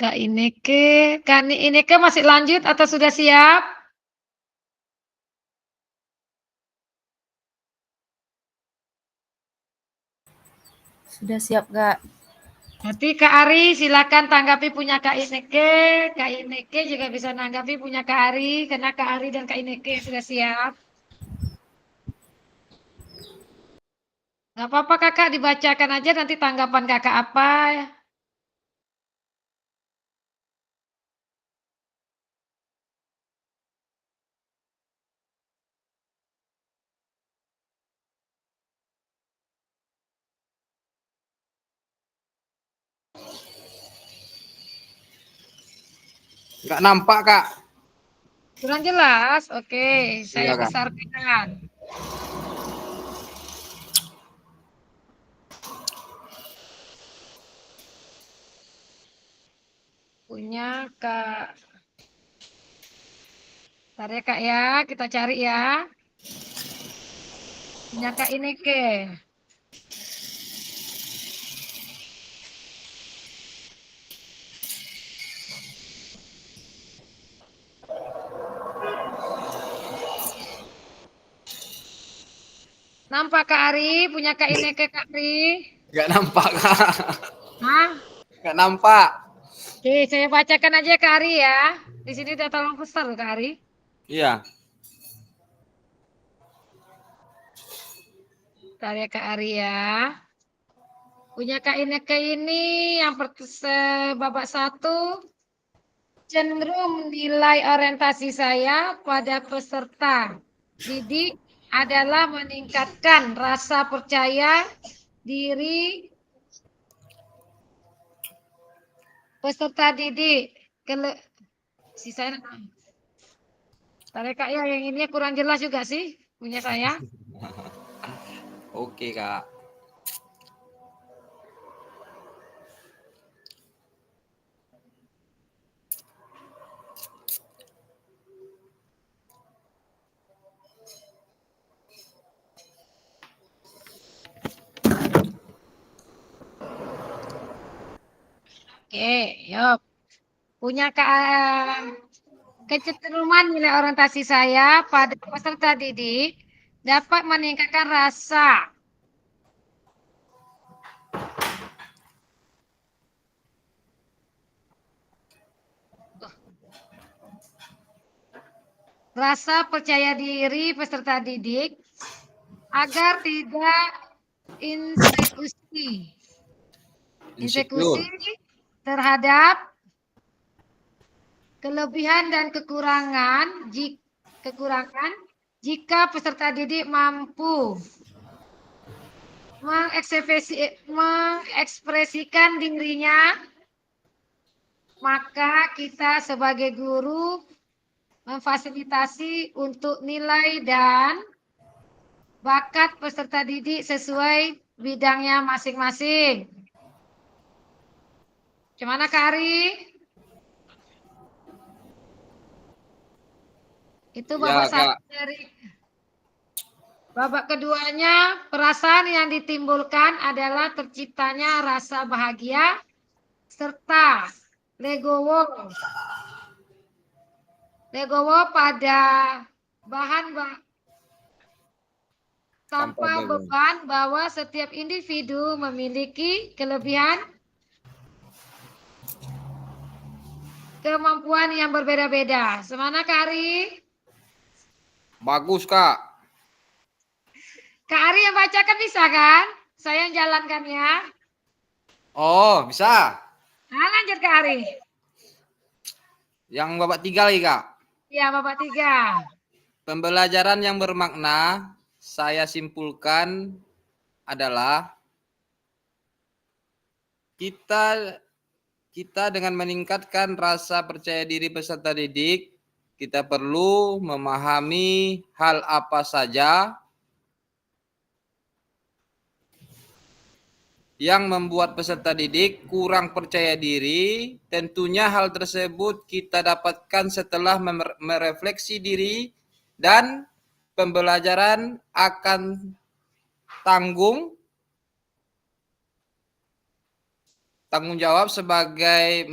[SPEAKER 1] Kak Ineke masih lanjut atau sudah siap?
[SPEAKER 2] Sudah siap, Kak.
[SPEAKER 1] Nanti Kak Ari silakan tanggapi punya Kak Ineke. Kak Ineke juga bisa tanggapi punya Kak Ari karena Kak Ari dan Kak Ineke sudah siap. Gak apa-apa kakak, dibacakan aja nanti tanggapan kakak apa.
[SPEAKER 7] Nggak nampak, Kak.
[SPEAKER 1] Kurang jelas? Oke, saya
[SPEAKER 7] Iya, Kak.
[SPEAKER 1] besarkan. Punya Kak. Bentar ya Kak ya, kita cari ya. Punya Kak Ineke. Nampak Kak Ari? Punya Kak Ineke Kak Ari?
[SPEAKER 7] Nggak nampak, Kak.
[SPEAKER 1] Hah?
[SPEAKER 7] Nggak nampak.
[SPEAKER 1] Oke, saya bacakan aja Kak Ari ya. Di sini udah terlalu besar loh Kak Ari.
[SPEAKER 7] Iya.
[SPEAKER 1] Bentar ya Kak Ari ya. Punya Kak Ineke ini yang babak 1 cenderung nilai orientasi saya pada peserta didik adalah meningkatkan rasa percaya diri peserta didik. Sisanya Kak ya, yang ini kurang jelas juga sih punya saya.
[SPEAKER 7] Oke, Kak.
[SPEAKER 1] Oke, yuk. Punya kecenderungan nilai orientasi saya pada peserta didik dapat meningkatkan rasa percaya diri peserta didik agar tidak insekusi terhadap kelebihan dan kekurangan jika peserta didik mampu mengekspresikan dirinya, maka kita sebagai guru memfasilitasi untuk nilai dan bakat peserta didik sesuai bidangnya masing-masing. Gimana Kak Ari? Itu babak satu dari babak keduanya, perasaan yang ditimbulkan adalah terciptanya rasa bahagia serta legowo pada bahan tanpa beban bahwa setiap individu memiliki kelebihan kemampuan yang berbeda-beda. Semana Kak Ari?
[SPEAKER 7] Bagus, Kak.
[SPEAKER 1] Kak Ari yang bacakan bisa kan? Saya yang jalankan ya.
[SPEAKER 7] Oh, bisa.
[SPEAKER 1] Nah, lanjut Kak Ari.
[SPEAKER 7] Yang babak 3 lagi, Kak.
[SPEAKER 1] Ya, babak 3.
[SPEAKER 7] Pembelajaran yang bermakna saya simpulkan adalah kita dengan meningkatkan rasa percaya diri peserta didik, kita perlu memahami hal apa saja yang membuat peserta didik kurang percaya diri. Tentunya hal tersebut kita dapatkan setelah merefleksi diri dan pembelajaran akan tanggung jawab sebagai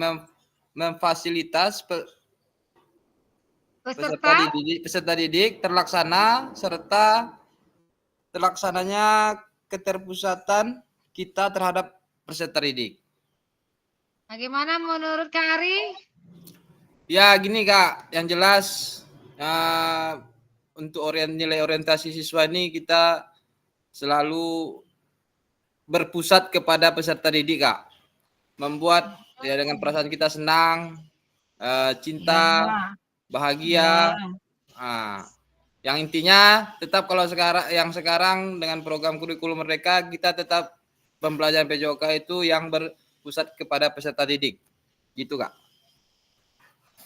[SPEAKER 7] memfasilitas peserta didik terlaksana serta terlaksananya keterpusatan kita terhadap peserta didik.
[SPEAKER 1] Bagaimana menurut Kak Ari?
[SPEAKER 7] Ya gini Kak, yang jelas untuk nilai orientasi siswa ini kita selalu berpusat kepada peserta didik Kak. Membuat ya dengan perasaan kita senang, cinta, bahagia. Nah, yang intinya tetap kalau sekarang dengan program kurikulum Merdeka kita tetap pembelajaran PJOK itu yang berpusat kepada peserta didik. Gitu Kak.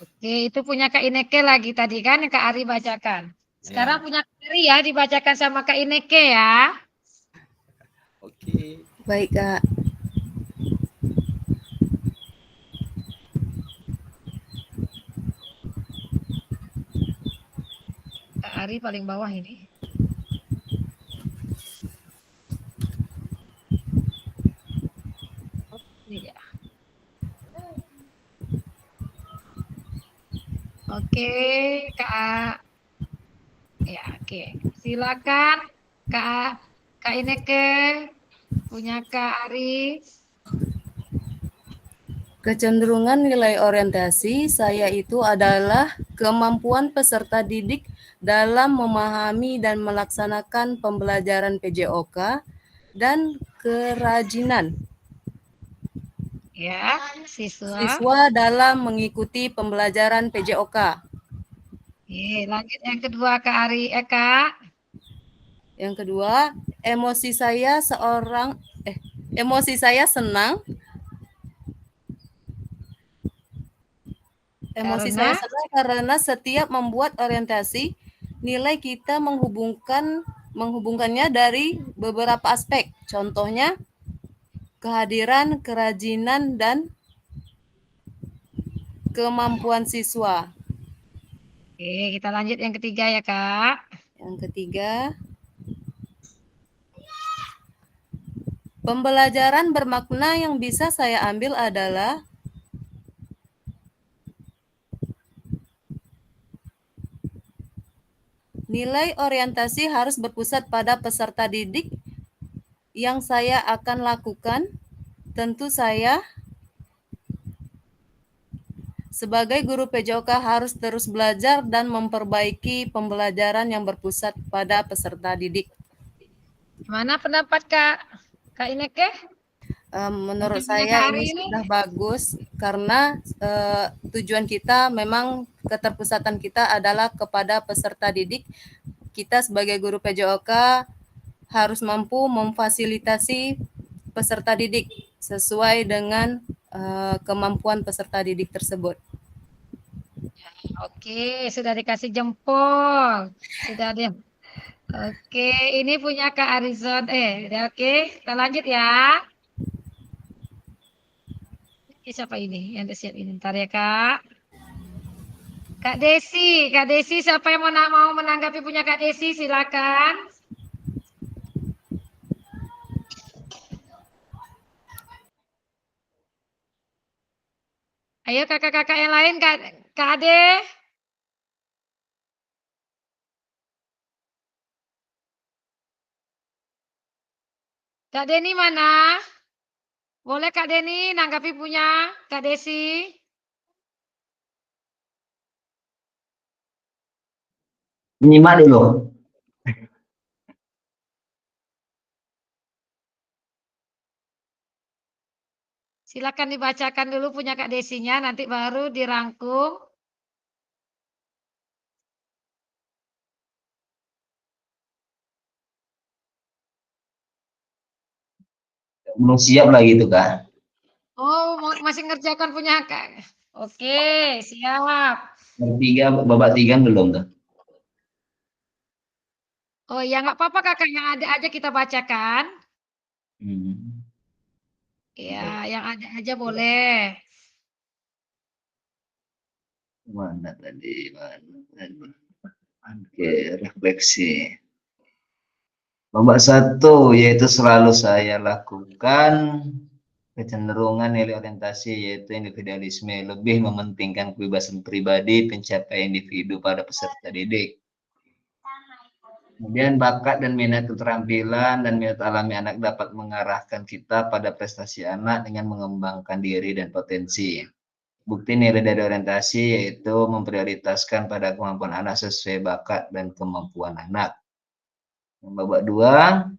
[SPEAKER 1] Oke, itu punya Kak Ineke lagi tadi kan yang Kak Ari bacakan. Sekarang punya Kak Ari ya, dibacakan sama Kak Ineke ya.
[SPEAKER 7] Oke.
[SPEAKER 2] Baik, Kak.
[SPEAKER 1] Kak Ari paling bawah ini. Iya. Oke, Kak. Ya, oke. Silakan Kak Ineke punya Kak Ari.
[SPEAKER 2] Kecenderungan nilai orientasi saya itu adalah kemampuan peserta didik dalam memahami dan melaksanakan pembelajaran PJOK dan kerajinan
[SPEAKER 1] Ya, siswa.
[SPEAKER 2] siswa dalam mengikuti pembelajaran PJOK.
[SPEAKER 1] Oke, lanjut yang kedua Kak Ari, Kak.
[SPEAKER 2] Yang kedua, emosi saya senang. Emosi saya senang karena setiap membuat orientasi, nilai kita menghubungkannya dari beberapa aspek. Contohnya, kehadiran, kerajinan, dan kemampuan siswa.
[SPEAKER 1] Oke, kita lanjut yang ketiga ya, Kak.
[SPEAKER 2] Yang ketiga, pembelajaran bermakna yang bisa saya ambil adalah nilai orientasi harus berpusat pada peserta didik yang saya akan lakukan. Tentu saya sebagai guru PJOK harus terus belajar dan memperbaiki pembelajaran yang berpusat pada peserta didik.
[SPEAKER 1] Gimana pendapat Kak Ineke?
[SPEAKER 2] Menurut saya ini sudah bagus karena tujuan kita memang keterpusatan kita adalah kepada peserta didik. Kita sebagai guru PJOK harus mampu memfasilitasi peserta didik sesuai dengan kemampuan peserta didik tersebut.
[SPEAKER 1] Oke, sudah dikasih jempol. Sudah dia. Oke, ini punya Kak Arizon. Oke, kita lanjut ya. Siapa ini yang siap ini? Ntar ya Kak. Kak Desi, siapa yang mau menanggapi punya Kak Desi? Silakan. Ayo kakak-kakak yang lain, Kak Ade. Kak Deni mana? Boleh Kak Deni nanggapi punya Kak Desi?
[SPEAKER 3] Menyimak dulu.
[SPEAKER 1] Silakan dibacakan dulu punya Kak Desinya, nanti baru dirangkum.
[SPEAKER 3] Belum siap lagi itu Kak.
[SPEAKER 1] Oh, masih ngerjakan punya Kak. Oke, siap.
[SPEAKER 3] Babak 3 belum tuh.
[SPEAKER 1] Oh ya nggak apa-apa kakak, yang ada aja kita bacakan. Ya, yang ada aja boleh.
[SPEAKER 3] Mana tadi? Oke, refleksi. Babak 1 yaitu selalu saya lakukan kecenderungan nilai orientasi yaitu individualisme, lebih mementingkan kebebasan pribadi, pencapaian individu pada peserta didik. Kemudian bakat dan minat keterampilan dan minat alami anak dapat mengarahkan kita pada prestasi anak dengan mengembangkan diri dan potensi. Bukti nilai dari orientasi yaitu memprioritaskan pada kemampuan anak sesuai bakat dan kemampuan anak. Babak 2,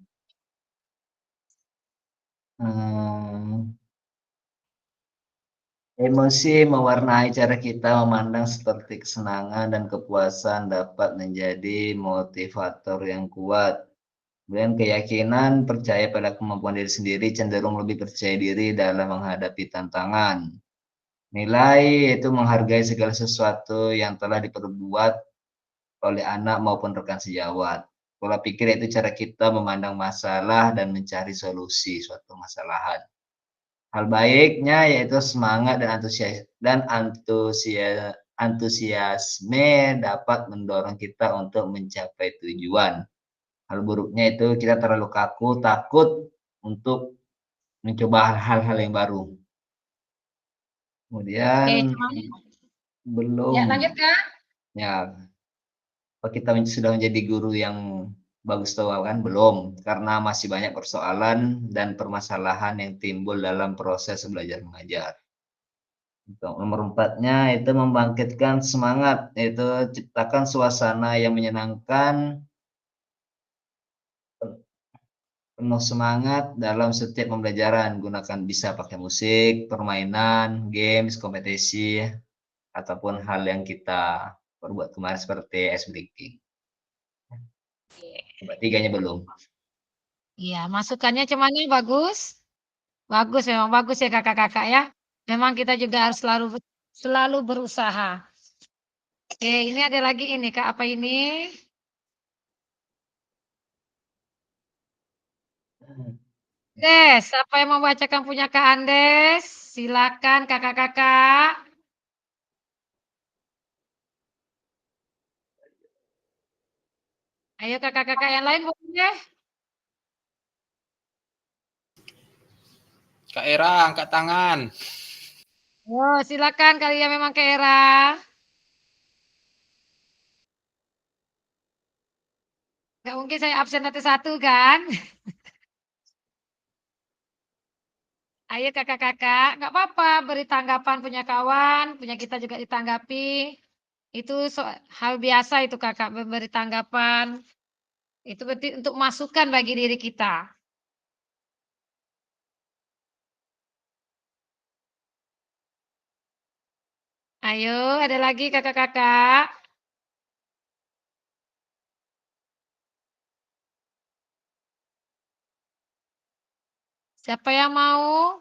[SPEAKER 3] emosi mewarnai cara kita memandang seperti kesenangan dan kepuasan dapat menjadi motivator yang kuat. Kemudian keyakinan percaya pada kemampuan diri sendiri cenderung lebih percaya diri dalam menghadapi tantangan. Nilai yaitu menghargai segala sesuatu yang telah diperbuat oleh anak maupun rekan sejawat. Pola pikir yaitu cara kita memandang masalah dan mencari solusi suatu masalahan. Hal baiknya yaitu semangat dan antusiasme dapat mendorong kita untuk mencapai tujuan. Hal buruknya itu kita terlalu kaku, takut untuk mencoba hal-hal yang baru. Kemudian belum.
[SPEAKER 1] Ya, lanjut Kak.
[SPEAKER 3] Ya, apa kita sudah menjadi guru yang bagus atau kan? Belum, karena masih banyak persoalan dan permasalahan yang timbul dalam proses belajar mengajar. Untuk nomor 4-nya itu membangkitkan semangat, yaitu ciptakan suasana yang menyenangkan, penuh semangat dalam setiap pembelajaran. Gunakan bisa pakai musik, permainan, games, kompetisi, ataupun hal yang kita perbuat kemarin seperti ice breaking. Nomor 3-nya belum.
[SPEAKER 1] Iya, masukannya cuman bagus. Bagus, memang bagus ya kakak-kakak ya. Memang kita juga harus selalu berusaha. Oke, ini ada lagi ini Kak, apa ini? Des, siapa yang membacakan punya Kak Andes? Silakan kakak-kakak. Ayo kakak-kakak yang lain boleh.
[SPEAKER 7] Kak Era, angkat tangan.
[SPEAKER 1] Oh, silakan kalian memang Kak Era. Gak mungkin saya absen satu-satu kan? Ayo kakak-kakak, nggak apa-apa beri tanggapan punya kawan, punya kita juga ditanggapi. Itu hal biasa itu kakak, memberi tanggapan. Itu berarti untuk masukan bagi diri kita. Ayo, ada lagi kakak-kakak. Siapa yang mau?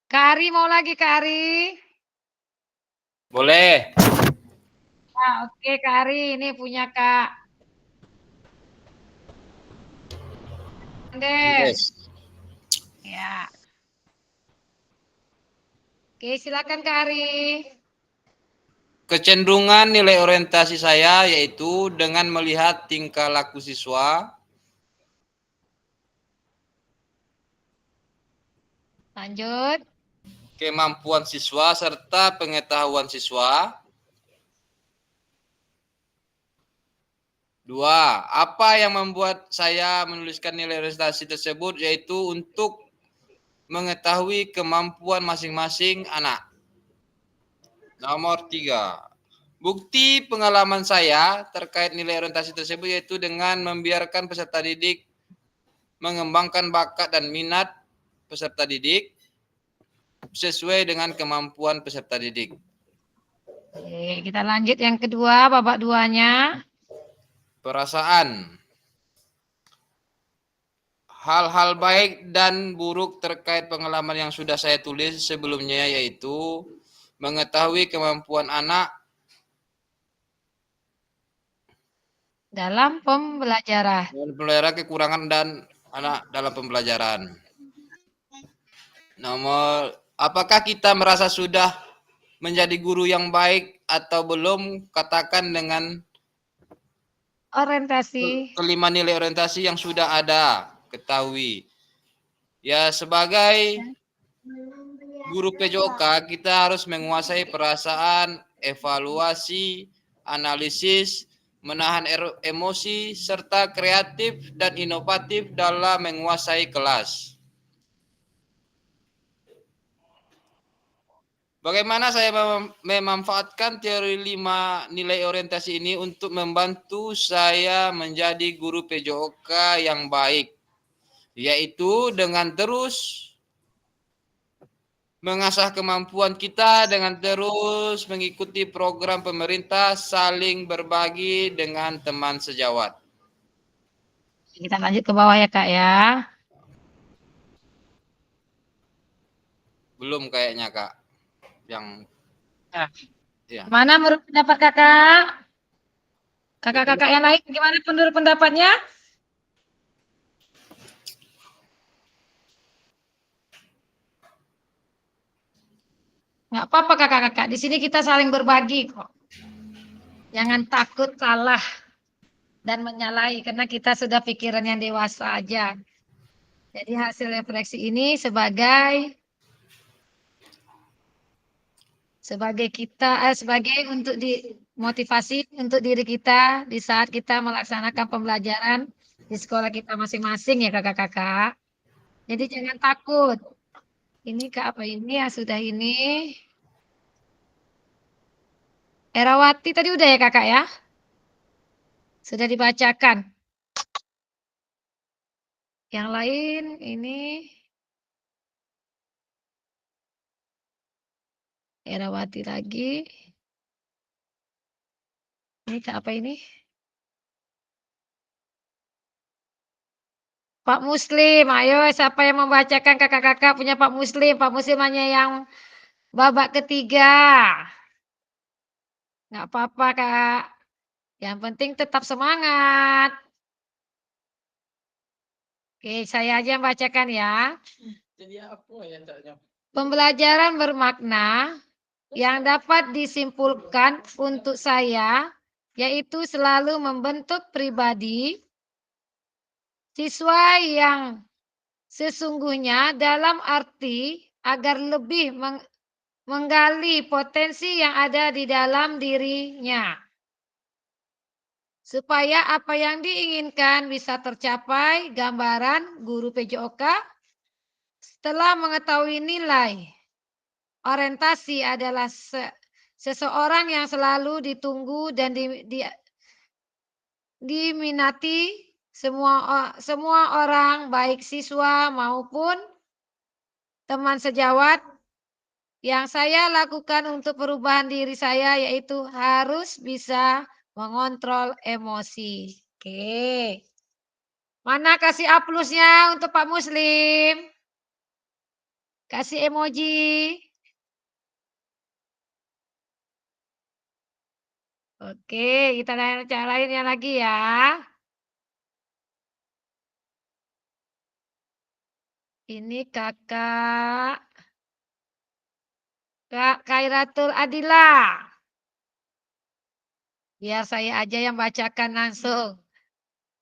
[SPEAKER 1] Kak Ari mau lagi Kak Ari?
[SPEAKER 7] Boleh.
[SPEAKER 1] Nah, oke Kak Ari, ini punya Kak Andes. Ya. Oke, silakan Kak Ari.
[SPEAKER 7] Kecenderungan nilai orientasi saya yaitu dengan melihat tingkah laku siswa,
[SPEAKER 1] Lanjut.
[SPEAKER 7] kemampuan siswa, serta pengetahuan siswa. 2. Apa yang membuat saya menuliskan nilai orientasi tersebut yaitu untuk mengetahui kemampuan masing-masing anak. Nomor 3. Bukti pengalaman saya terkait nilai orientasi tersebut yaitu dengan membiarkan peserta didik mengembangkan bakat dan minat peserta didik sesuai dengan kemampuan peserta didik.
[SPEAKER 1] Oke, kita lanjut yang kedua, babak 2-nya.
[SPEAKER 7] Perasaan. Hal-hal baik dan buruk terkait pengalaman yang sudah saya tulis sebelumnya yaitu mengetahui kemampuan anak
[SPEAKER 1] Dalam pembelajaran.
[SPEAKER 7] dan pelihara kekurangan dan anak dalam pembelajaran. Nomor, apakah kita merasa sudah menjadi guru yang baik atau belum? Katakan dengan
[SPEAKER 1] Orientasi.
[SPEAKER 7] kelima nilai orientasi yang sudah ada, ketahui. Ya, sebagai guru PJOK, kita harus menguasai perasaan, evaluasi, analisis, menahan emosi, serta kreatif dan inovatif dalam menguasai kelas. Bagaimana saya memanfaatkan teori 5 nilai orientasi ini untuk membantu saya menjadi guru PJOK yang baik, yaitu dengan terus mengasah kemampuan kita dengan terus mengikuti program pemerintah, saling berbagi dengan teman sejawat.
[SPEAKER 1] Kita lanjut ke bawah ya Kak ya.
[SPEAKER 7] Belum kayaknya Kak. Yang
[SPEAKER 1] ya. Mana menurut pendapat Kakak? Kakak-kakak yang lain gimana menurut pendapatnya? Nggak apa-apa kakak-kakak, di sini kita saling berbagi kok. Jangan takut salah dan menyalahi, karena kita sudah pikiran yang dewasa aja. Jadi hasil refleksi ini sebagai untuk motivasi untuk diri kita di saat kita melaksanakan pembelajaran di sekolah kita masing-masing ya kakak-kakak. Jadi jangan takut. Ini Kak apa ini ya sudah ini. Erawati tadi udah ya kakak ya? Sudah dibacakan. Yang lain ini. Erawati lagi. Ini Kak apa ini? Pak Muslim, ayo siapa yang membacakan kakak-kakak punya Pak Muslim? Pak Muslim hanya yang babak ketiga. Nggak apa-apa Kak. Yang penting tetap semangat. Oke, saya aja yang bacakan ya.
[SPEAKER 4] Jadi apa ya Caknya?
[SPEAKER 1] Pembelajaran bermakna yang dapat disimpulkan untuk saya yaitu selalu membentuk pribadi siswa yang sesungguhnya dalam arti agar lebih menggali potensi yang ada di dalam dirinya. Supaya apa yang diinginkan bisa tercapai, gambaran guru PJOK setelah mengetahui nilai orientasi adalah seseorang yang selalu ditunggu dan diminati semua orang, baik siswa maupun teman sejawat. Yang saya lakukan untuk perubahan diri saya yaitu harus bisa mengontrol emosi. Oke. Mana kasih A plusnya untuk Pak Muslim? Kasih emoji. Oke, kita lihat cara lainnya lagi ya. Ini kakak Kak Khairatul Adila. Biar saya aja yang bacakan langsung.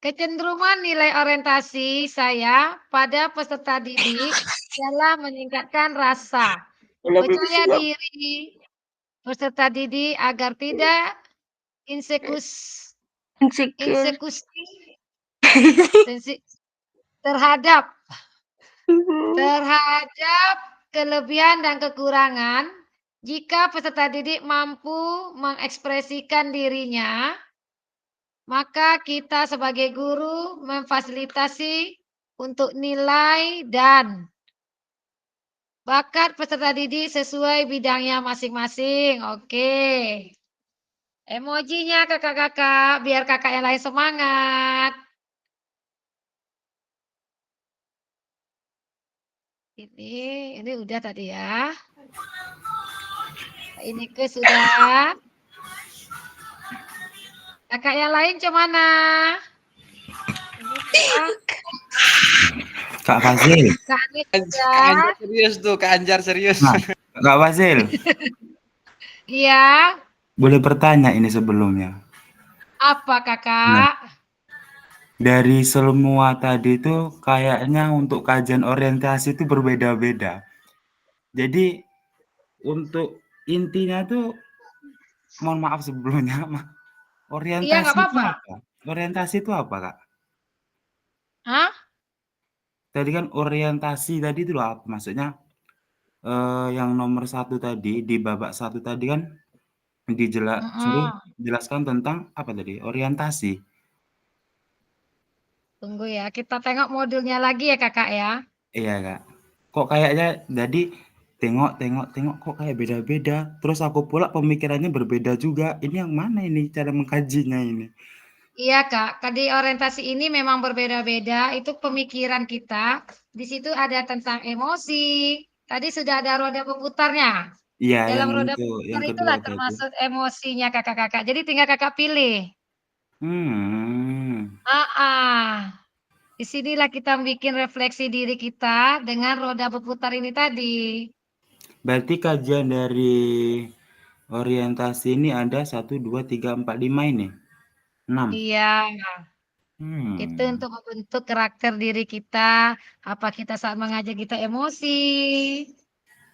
[SPEAKER 1] Kecenderungan nilai orientasi saya pada peserta didik adalah meningkatkan rasa percaya diri peserta didik agar tidak terhadap kelebihan dan kekurangan. Jika peserta didik mampu mengekspresikan dirinya, maka kita sebagai guru memfasilitasi untuk nilai dan bakat peserta didik sesuai bidangnya masing-masing. Oke. Emojinya kakak-kakak, biar kakak yang lain semangat. Ini udah tadi ya. Ini ke sudah. Kakak yang lain cemana?
[SPEAKER 5] Kak Fazil.
[SPEAKER 7] Kak Anjar serius tuh, Kak Anjar serius.
[SPEAKER 5] Nah, Kak Fazil.
[SPEAKER 1] Iya.
[SPEAKER 5] Boleh bertanya ini sebelumnya.
[SPEAKER 1] Apa kakak?
[SPEAKER 5] Nah, dari semua tadi itu kayaknya untuk kajian orientasi itu berbeda-beda. Jadi untuk intinya tuh, mohon maaf sebelumnya,
[SPEAKER 1] Iya, nggak
[SPEAKER 5] Orientasi itu
[SPEAKER 1] apa-apa.
[SPEAKER 5] apa? Orientasi itu apa, Kak?
[SPEAKER 1] Hah?
[SPEAKER 5] Tadi kan orientasi tadi itu loh apa maksudnya? Yang nomor 1 tadi, di babak 1 tadi kan suruh
[SPEAKER 1] Mm-mm.
[SPEAKER 5] jelaskan tentang apa tadi? Orientasi.
[SPEAKER 1] Tunggu ya, kita tengok modulnya lagi ya kakak ya.
[SPEAKER 5] Iya, Kak. Kok kayaknya tadi tengok kok kayak beda-beda. Terus aku pula pemikirannya berbeda juga. Ini yang mana ini cara mengkajinya ini?
[SPEAKER 1] Iya kak, di orientasi ini memang berbeda-beda. Itu pemikiran kita. Di situ ada tentang emosi. Tadi sudah ada roda pemutarnya.
[SPEAKER 5] Iya,
[SPEAKER 1] Dalam
[SPEAKER 5] yang
[SPEAKER 1] roda
[SPEAKER 5] itu,
[SPEAKER 1] pemutar
[SPEAKER 5] yang kedua
[SPEAKER 1] itulah
[SPEAKER 5] tadi.
[SPEAKER 1] termasuk emosinya kakak-kakak. Jadi tinggal kakak pilih.
[SPEAKER 5] Hmm.
[SPEAKER 1] Disinilah kita bikin refleksi diri kita dengan roda berputar ini tadi.
[SPEAKER 5] Berarti kajian dari orientasi ini ada 1, 2, 3, 4, 5 ini? 6?
[SPEAKER 1] Iya, itu
[SPEAKER 5] Hmm.
[SPEAKER 1] untuk membentuk karakter diri kita. Apa kita saat mengajar kita emosi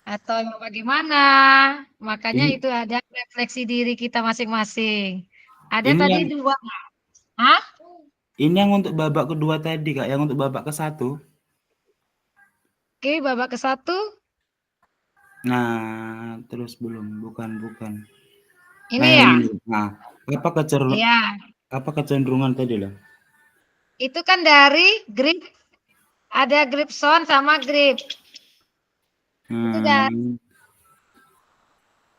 [SPEAKER 1] atau bagaimana? Makanya
[SPEAKER 5] Ini
[SPEAKER 1] itu ada refleksi diri kita masing-masing. Ada
[SPEAKER 5] ini
[SPEAKER 1] tadi
[SPEAKER 5] yang
[SPEAKER 1] 2. Hah?
[SPEAKER 5] ini yang untuk babak kedua tadi, Kak, yang untuk babak ke-1.
[SPEAKER 1] Oke, babak ke-1.
[SPEAKER 5] Nah, terus belum, bukan.
[SPEAKER 1] Ini
[SPEAKER 5] Nah, yang
[SPEAKER 1] ya?
[SPEAKER 5] ini. Nah,
[SPEAKER 1] Iya.
[SPEAKER 5] apa kecenderungan tadi loh?
[SPEAKER 1] Itu kan dari grip, ada grip sound sama grip. Itu dari
[SPEAKER 5] Hmm.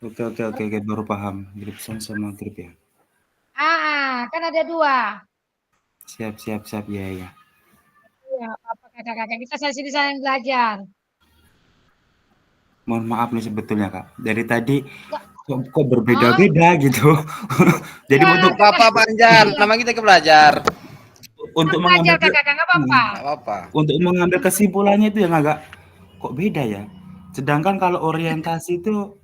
[SPEAKER 5] Oke, baru paham. Grip sound sama grip ya.
[SPEAKER 1] kan ada 2.
[SPEAKER 5] Siap. Ya.
[SPEAKER 1] Iya, apa kakak-kakak kita sini saling belajar.
[SPEAKER 5] Mohon maaf nih sebetulnya, Kak. Dari tadi
[SPEAKER 1] Kak,
[SPEAKER 5] kok
[SPEAKER 1] oh,
[SPEAKER 5] berbeda-beda gitu. Jadi
[SPEAKER 1] iya,
[SPEAKER 5] untuk
[SPEAKER 7] Nggak apa-apa Pak Anjar,
[SPEAKER 1] iya.
[SPEAKER 7] nama kita ke belajar.
[SPEAKER 1] Kita
[SPEAKER 5] untuk
[SPEAKER 1] belajar
[SPEAKER 5] mengambil
[SPEAKER 1] kakak-kakak, nggak apa-apa.
[SPEAKER 7] Nggak apa-apa.
[SPEAKER 5] untuk mengambil kesimpulannya itu yang agak kok beda ya. Sedangkan kalau orientasi itu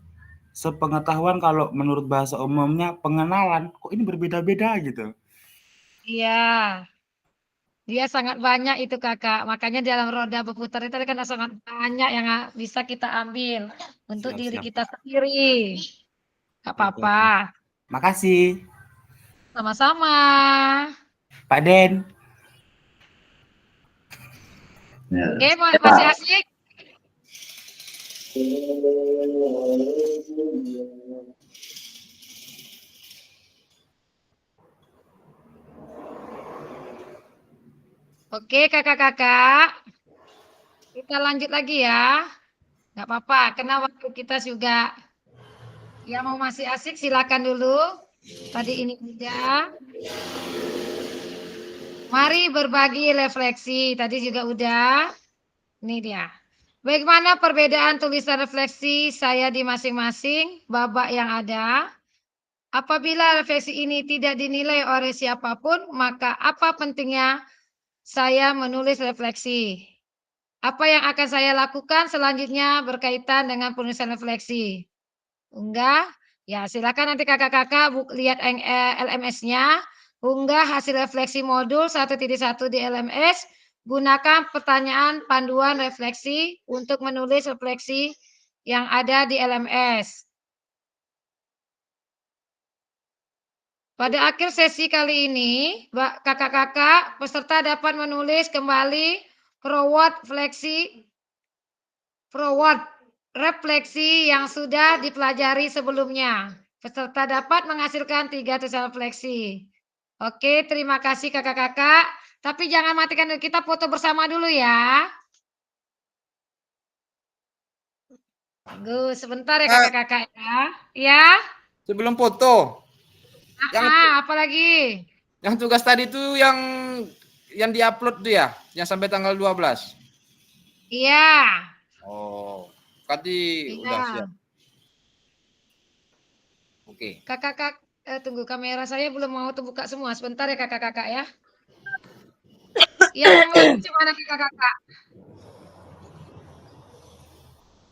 [SPEAKER 5] sepengetahuan kalau menurut bahasa umumnya pengenalan, kok ini berbeda-beda gitu.
[SPEAKER 1] Iya, dia sangat banyak itu kakak. Makanya dalam roda berputar itu kan sangat banyak yang bisa kita ambil untuk
[SPEAKER 5] Siap,
[SPEAKER 1] diri
[SPEAKER 5] siap.
[SPEAKER 1] kita sendiri. Nggak apa-apa.
[SPEAKER 5] Oke. Makasih,
[SPEAKER 1] Sama-sama.
[SPEAKER 5] Pak Den.
[SPEAKER 1] Oke, masih asik? Oke, kakak-kakak. Kita lanjut lagi ya. Nggak apa-apa, karena waktu kita juga. Yang mau masih asik silakan dulu. Tadi ini udah. Mari berbagi refleksi. Tadi juga udah. Ini dia. Bagaimana perbedaan tulisan refleksi saya di masing-masing babak yang ada? Apabila refleksi ini tidak dinilai oleh siapapun, maka apa pentingnya saya menulis refleksi? Apa yang akan saya lakukan selanjutnya berkaitan dengan penulisan refleksi? Unggah, ya silakan nanti kakak-kakak lihat LMS-nya, unggah hasil refleksi modul 1.1 di LMS, gunakan pertanyaan panduan refleksi untuk menulis refleksi yang ada di LMS. Pada akhir sesi kali ini, kakak-kakak peserta dapat menulis kembali forward refleksi yang sudah dipelajari sebelumnya. Peserta dapat menghasilkan 3 tulisan refleksi. Oke, terima kasih kakak-kakak. Tapi jangan matikan dulu, kita foto bersama dulu ya. Bagus, sebentar ya kakak-kakak ya. Ya.
[SPEAKER 7] Sebelum foto,
[SPEAKER 1] Apalagi?
[SPEAKER 7] yang tugas tadi tuh yang diupload tuh ya, yang sampai tanggal 12.
[SPEAKER 1] Iya.
[SPEAKER 7] Oh, tadi udah siap. Oke.
[SPEAKER 1] Kakak-kakak, tunggu kamera saya belum mau terbuka semua. Sebentar ya kakak-kakak ya. Yang lain gimana kakak-kakak?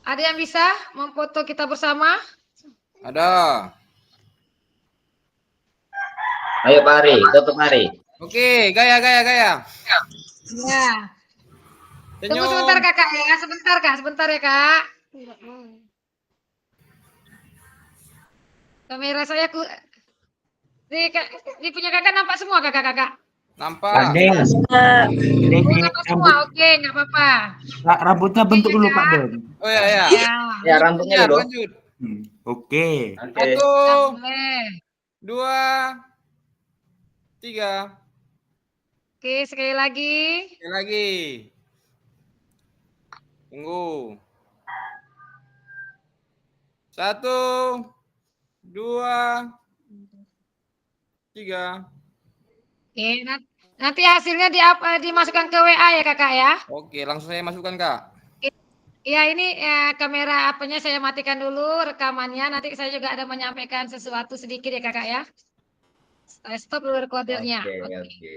[SPEAKER 1] Ada yang bisa memfoto kita bersama?
[SPEAKER 7] Ada.
[SPEAKER 3] Ayo Pak Ari, tutup Ari.
[SPEAKER 7] Oke, gaya.
[SPEAKER 1] Ya.
[SPEAKER 7] Senyum.
[SPEAKER 1] Tunggu sebentar kakak ya, sebentar ya kak. Kamera saya Di punya kakak nampak semua kakak-kakak?
[SPEAKER 7] Nampak.
[SPEAKER 5] Den. Den,
[SPEAKER 1] Oh, nampak semua, oke, nggak apa-apa.
[SPEAKER 5] rambutnya bentuk dulu Pak Den.
[SPEAKER 7] Oh ya ya.
[SPEAKER 1] Ya,
[SPEAKER 3] Ya, rambutnya dulu.
[SPEAKER 7] Lanjut.
[SPEAKER 5] Oke.
[SPEAKER 3] Oke.
[SPEAKER 7] 1,
[SPEAKER 1] boleh.
[SPEAKER 7] 2, 3.
[SPEAKER 1] Oke, sekali lagi.
[SPEAKER 7] Sekali lagi. Tunggu. 1, 2, 3.
[SPEAKER 1] Oke, nanti hasilnya dimasukkan ke WA ya kakak ya.
[SPEAKER 7] Oke, langsung saya masukkan Kak.
[SPEAKER 1] Iya, ini kamera apanya saya matikan dulu rekamannya. Nanti saya juga ada menyampaikan sesuatu sedikit ya kakak ya. Saya stop dulu recordernya.
[SPEAKER 3] Oke,
[SPEAKER 1] Oke.
[SPEAKER 3] oke.